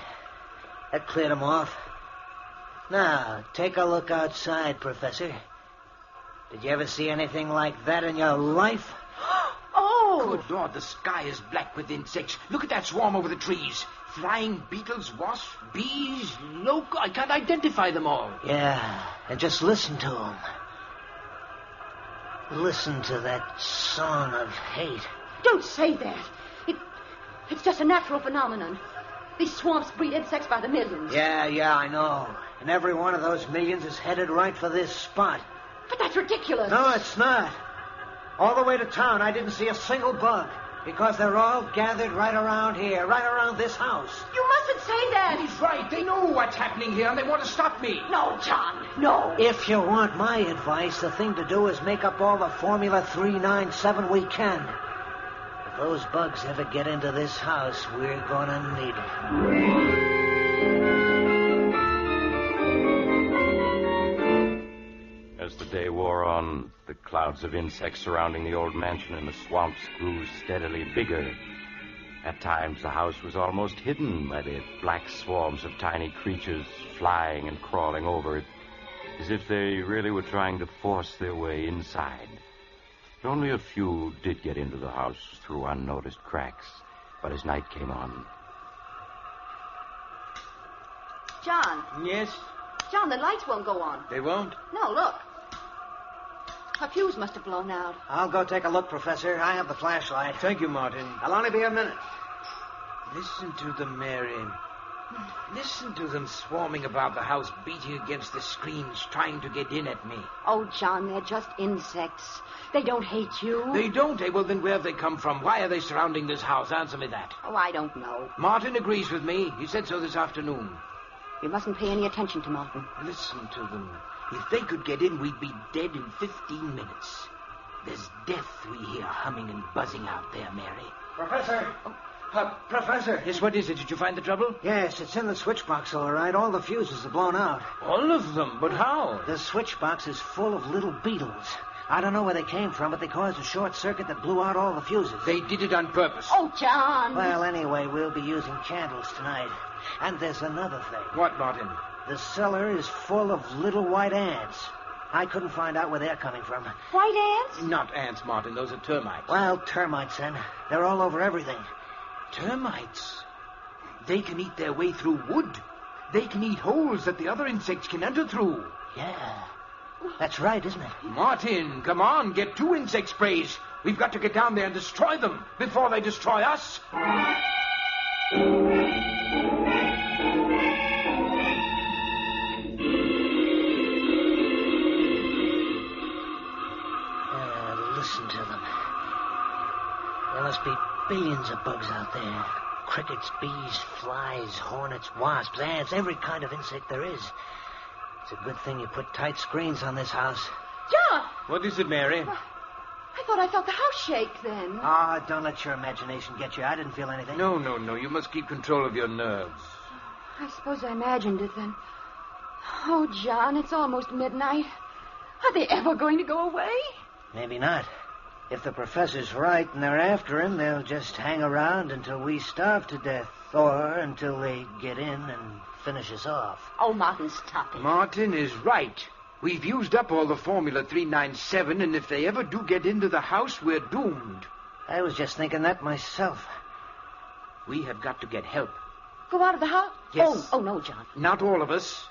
That cleared them off. Now, take a look outside, Professor. Did you ever see anything like that in your life? Oh! Good Lord, the sky is black with insects. Look at that swarm over the trees. Flying beetles, wasps, bees, locusts. I can't identify them all. Yeah, and just listen to them. Listen to that song of hate. Don't say that. It's just a natural phenomenon. These swamps breed insects by the millions. Yeah, I know. And every one of those millions is headed right for this spot. But that's ridiculous. No, it's not. All the way to town, I didn't see a single bug. Because they're all gathered right around here, right around this house. You mustn't say that. He's right. They know what's happening here, and they want to stop me. No, John, no. If you want my advice, the thing to do is make up all the Formula 397 we can. If those bugs ever get into this house, we're gonna need it. As the day wore on, the clouds of insects surrounding the old mansion in the swamps grew steadily bigger. At times, the house was almost hidden by the black swarms of tiny creatures flying and crawling over it, as if they really were trying to force their way inside. But only a few did get into the house through unnoticed cracks. But as night came on... John. Yes? John, the lights won't go on. They won't? No, look. A fuse must have blown out. I'll go take a look, Professor. I have the flashlight. Thank you, Martin. I'll only be a minute. Listen to them, Mary. Listen to them swarming about the house, beating against the screens, trying to get in at me. Oh, John, they're just insects. They don't hate you. They don't? Eh? Well, then where have they come from? Why are they surrounding this house? Answer me that. Oh, I don't know. Martin agrees with me. He said so this afternoon. You mustn't pay any attention to Martin. Listen to them. If they could get in, we'd be dead in 15 minutes. There's death we hear humming and buzzing out there, Mary. Professor! Professor! Yes, what is it? Did you find the trouble? Yes, it's in the switch box, all right. All the fuses are blown out. All of them? But how? The switch box is full of little beetles. I don't know where they came from, but they caused a short circuit that blew out all the fuses. They did it on purpose. Oh, John! Well, anyway, we'll be using candles tonight. And there's another thing. What, Martin? The cellar is full of little white ants. I couldn't find out where they're coming from. White ants? Not ants, Martin. Those are termites. Well, termites, then. They're all over everything. Termites? They can eat their way through wood. They can eat holes that the other insects can enter through. Yeah. That's right, isn't it? Martin, come on. Get 2 insect sprays. We've got to get down there and destroy them before they destroy us. Listen to them. There must be billions of bugs out there. Crickets, bees, flies, hornets, wasps, ants, every kind of insect there is. It's a good thing you put tight screens on this house. John! What is it, Mary? I thought I felt the house shake then. Don't let your imagination get you. I didn't feel anything. No. You must keep control of your nerves. I suppose I imagined it then. Oh, John, it's almost midnight. Are they ever going to go away? Maybe not. If the professor's right and they're after him, they'll just hang around until we starve to death. Or until they get in and finish us off. Oh, Martin, stop it. Martin is right. We've used up all the Formula 397, and if they ever do get into the house, we're doomed. I was just thinking that myself. We have got to get help. Go out of the house? Yes. Oh, no, John. Not all of us.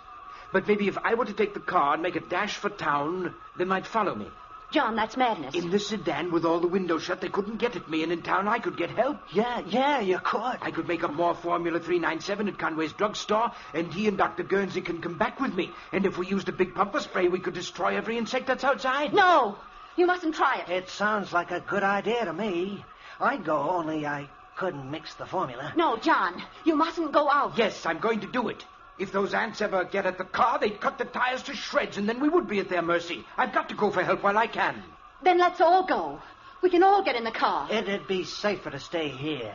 But maybe if I were to take the car and make a dash for town, they might follow me. John, that's madness. In the sedan with all the windows shut, they couldn't get at me, and in town I could get help. Yeah, you could. I could make up more Formula 397 at Conway's drugstore, and he and Dr. Guernsey can come back with me. And if we used a big pumper spray, we could destroy every insect that's outside. No, you mustn't try it. It sounds like a good idea to me. I'd go, only I couldn't mix the formula. No, John, you mustn't go out. Yes, I'm going to do it. If those ants ever get at the car, they'd cut the tires to shreds, and then we would be at their mercy. I've got to go for help while I can. Then let's all go. We can all get in the car. It'd be safer to stay here.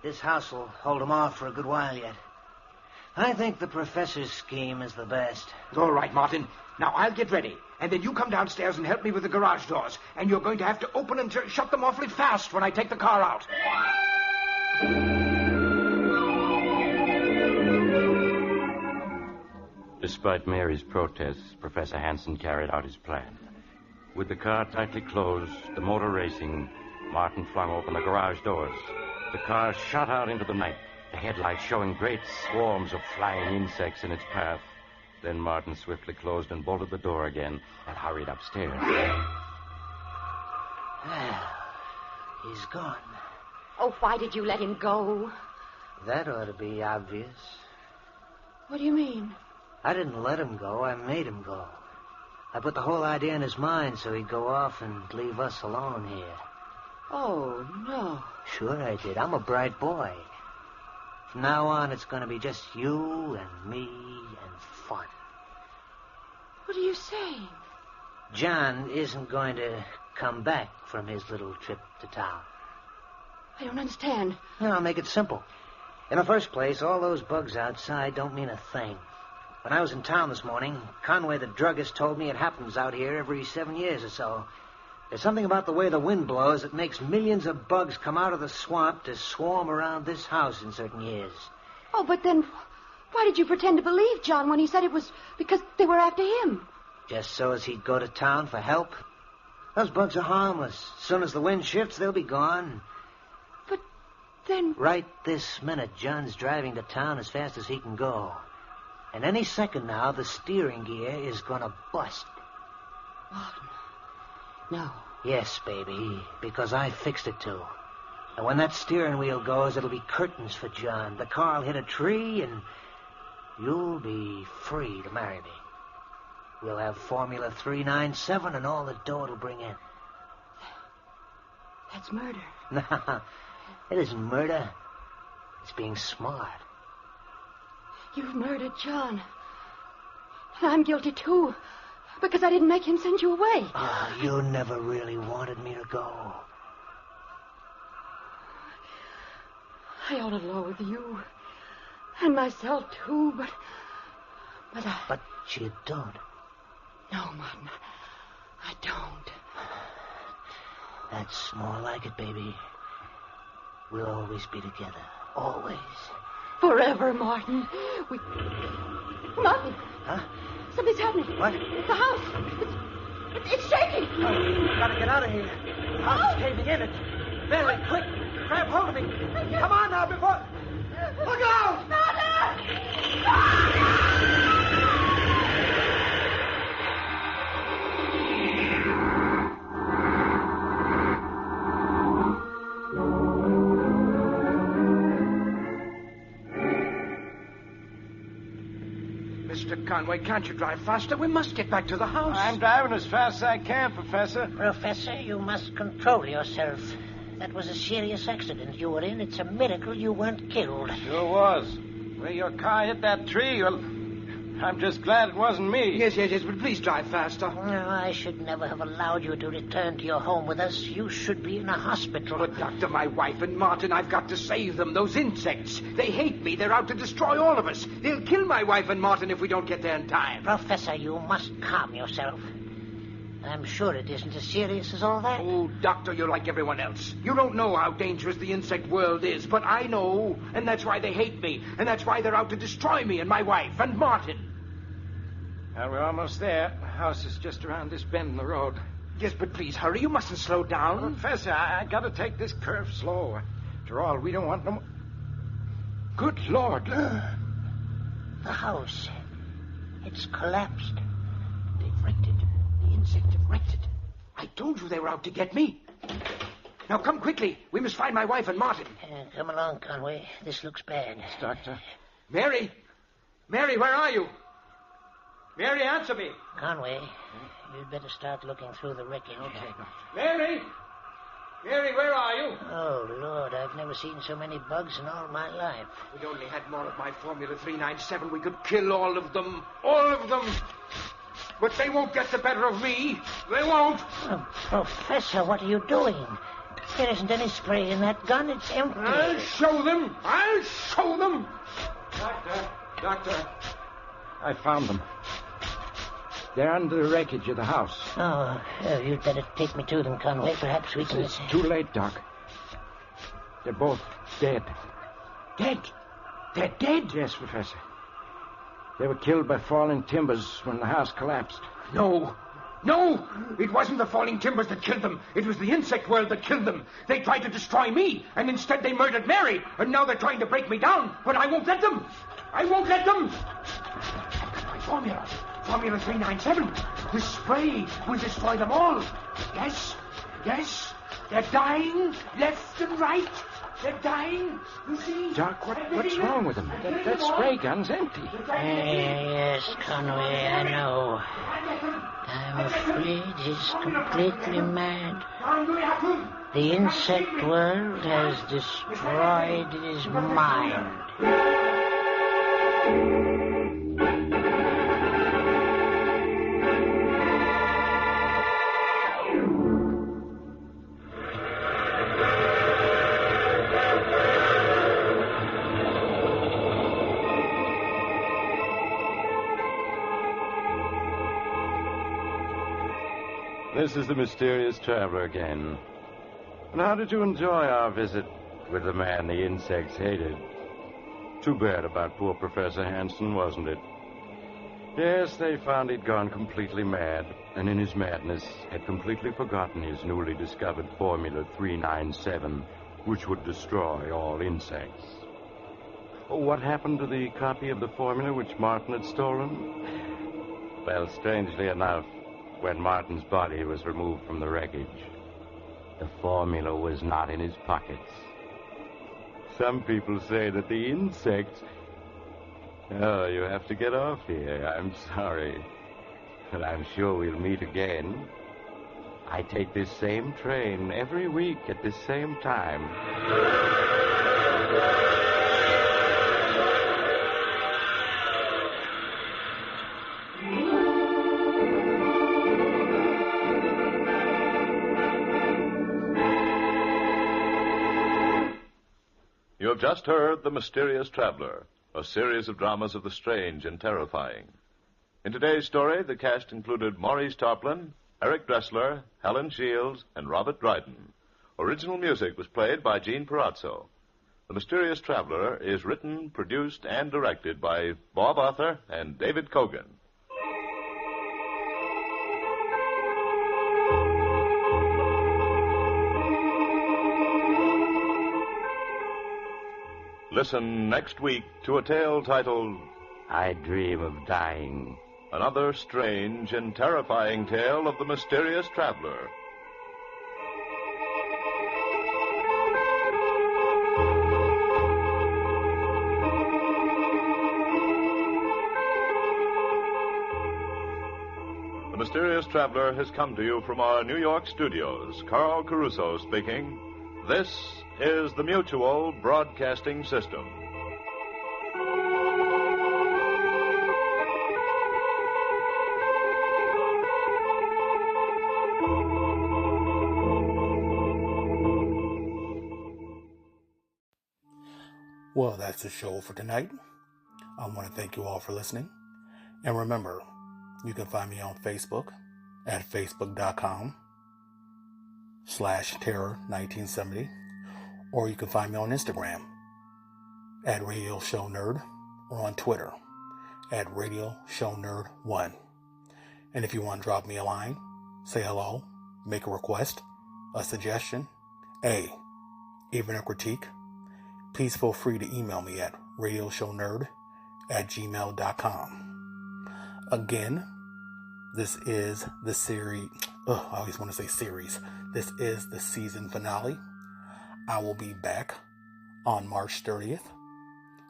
This house will hold them off for a good while yet. I think the professor's scheme is the best. All right, Martin. Now, I'll get ready. And then you come downstairs and help me with the garage doors. And you're going to have to open and shut them awfully fast when I take the car out. Despite Mary's protests, Professor Hansen carried out his plan. With the car tightly closed, the motor racing, Martin flung open the garage doors. The car shot out into the night, the headlights showing great swarms of flying insects in its path. Then Martin swiftly closed and bolted the door again and hurried upstairs. Well, he's gone. Oh, why did you let him go? That ought to be obvious. What do you mean? I didn't let him go. I made him go. I put the whole idea in his mind so he'd go off and leave us alone here. Oh, no. Sure I did. I'm a bright boy. From now on, it's going to be just you and me and fun. What are you saying? John isn't going to come back from his little trip to town. I don't understand. No, I'll make it simple. In the first place, all those bugs outside don't mean a thing. When I was in town this morning, Conway the druggist told me it happens out here every 7 years or so. There's something about the way the wind blows that makes millions of bugs come out of the swamp to swarm around this house in certain years. Oh, but then why did you pretend to believe John when he said it was because they were after him? Just so as he'd go to town for help. Those bugs are harmless. As soon as the wind shifts, they'll be gone. But then... Right this minute, John's driving to town as fast as he can go. And any second now, the steering gear is going to bust. Martin. No. Yes, baby, because I fixed it to. And when that steering wheel goes, it'll be curtains for John. The car'll hit a tree, and you'll be free to marry me. We'll have Formula 397 and all the dough it'll bring in. That's murder. No, it isn't murder. It's being smart. You've murdered John. And I'm guilty, too, because I didn't make him send you away. Oh, you never really wanted me to go. I ought to loathe you. And myself, too, but I... But you don't. No, Martin, I don't. That's more like it, baby. We'll always be together. Always. Forever, Martin. Martin! Huh? Something's happening. What? The house. It's shaking. Oh, gotta get out of here. The house is caving in. Mary, quick. Grab hold of me. Come on now before... Look out! Mr. Conway, can't you drive faster? We must get back to the house. I'm driving as fast as I can, Professor. Professor, you must control yourself. That was a serious accident you were in. It's a miracle you weren't killed. Sure was. Where your car hit that tree, I'm just glad it wasn't me. Yes, but please drive faster. No, I should never have allowed you to return to your home with us. You should be in a hospital. But, Doctor, my wife and Martin, I've got to save them. Those insects. They hate me. They're out to destroy all of us. They'll kill my wife and Martin if we don't get there in time. Professor, you must calm yourself. I'm sure it isn't as serious as all that. Oh, Doctor, you're like everyone else. You don't know how dangerous the insect world is, but I know, and that's why they hate me, and that's why they're out to destroy me and my wife and Martin. Well, we're almost there. The house is just around this bend in the road. Yes, but please hurry. You mustn't slow down. Professor, I gotta take this curve slow. After all, we don't want no more... Good Lord. The house. It's collapsed. They've wrecked it. The insects have wrecked it. I told you they were out to get me. Now come quickly. We must find my wife and Martin. Come along, Conway. This looks bad. Yes, Doctor. Mary! Mary, where are you? Mary, answer me. Conway, you'd better start looking through the wreckage. Okay. Mary! Mary, where are you? Oh, Lord, I've never seen so many bugs in all my life. If we only had more of my Formula 397, we could kill all of them. All of them. But they won't get the better of me. They won't. Oh, Professor, what are you doing? There isn't any spray in that gun. It's empty. I'll show them. I'll show them. Doctor. I found them. They're under the wreckage of the house. Oh, you'd better take me to them, Conway. Perhaps we can... It's too late, Doc. They're both dead. Dead? They're dead? Yes, Professor. They were killed by falling timbers when the house collapsed. No. No! It wasn't the falling timbers that killed them. It was the insect world that killed them. They tried to destroy me, and instead they murdered Mary. And now they're trying to break me down. But I won't let them. I won't let them. I've got my formula. Formula 397. This spray will destroy them all. Yes. They're dying left and right. They're dying. You see? Doc, what's wrong with them? That spray gun's empty. Yes, Conway, I know. I'm afraid he's completely mad. The insect world has destroyed his mind. This is the mysterious traveler again. And how did you enjoy our visit with the man the insects hated? Too bad about poor Professor Hansen, wasn't it? Yes, they found he'd gone completely mad, and in his madness had completely forgotten his newly discovered Formula 397, which would destroy all insects. Oh, what happened to the copy of the formula which Martin had stolen? Well, strangely enough, when Martin's body was removed from the wreckage, the formula was not in his pockets. Some people say that the insects... Oh, you have to get off here. I'm sorry. But I'm sure we'll meet again. I take this same train every week at this same time. You have just heard The Mysterious Traveler, a series of dramas of the strange and terrifying. In today's story, the cast included Maurice Tarplin, Eric Dressler, Helen Shields, and Robert Dryden. Original music was played by Gene Perazzo. The Mysterious Traveler is written, produced, and directed by Bob Arthur and David Kogan. Listen next week to a tale titled I Dream of Dying. Another strange and terrifying tale of the mysterious traveler. The Mysterious Traveler has come to you from our New York studios. Carl Caruso speaking. This is the Mutual Broadcasting System. Well, that's the show for tonight. I want to thank you all for listening. And remember, you can find me on Facebook at facebook.com/terror1970, or you can find me on Instagram at Radio Show Nerd, or on Twitter at Radio Show Nerd 1. And if you want to drop me a line, say hello, make a request, a suggestion, even a critique, please feel free to email me at radioshownerd@gmail.com. Again, this is the series. I always want to say series. This is the season finale. I will be back on March 30th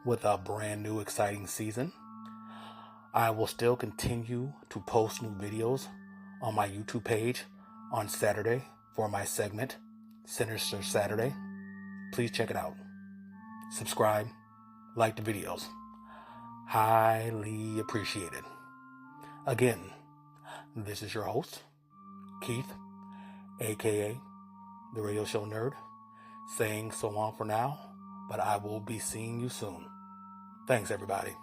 with a brand new exciting season. I will still continue to post new videos on my YouTube page on Saturday for my segment, Sinister Saturday. Please check it out. Subscribe, like the videos. Highly appreciated. Again, this is your host, Keith, aka the Radio Show Nerd, saying so long for now, but I will be seeing you soon. Thanks, everybody.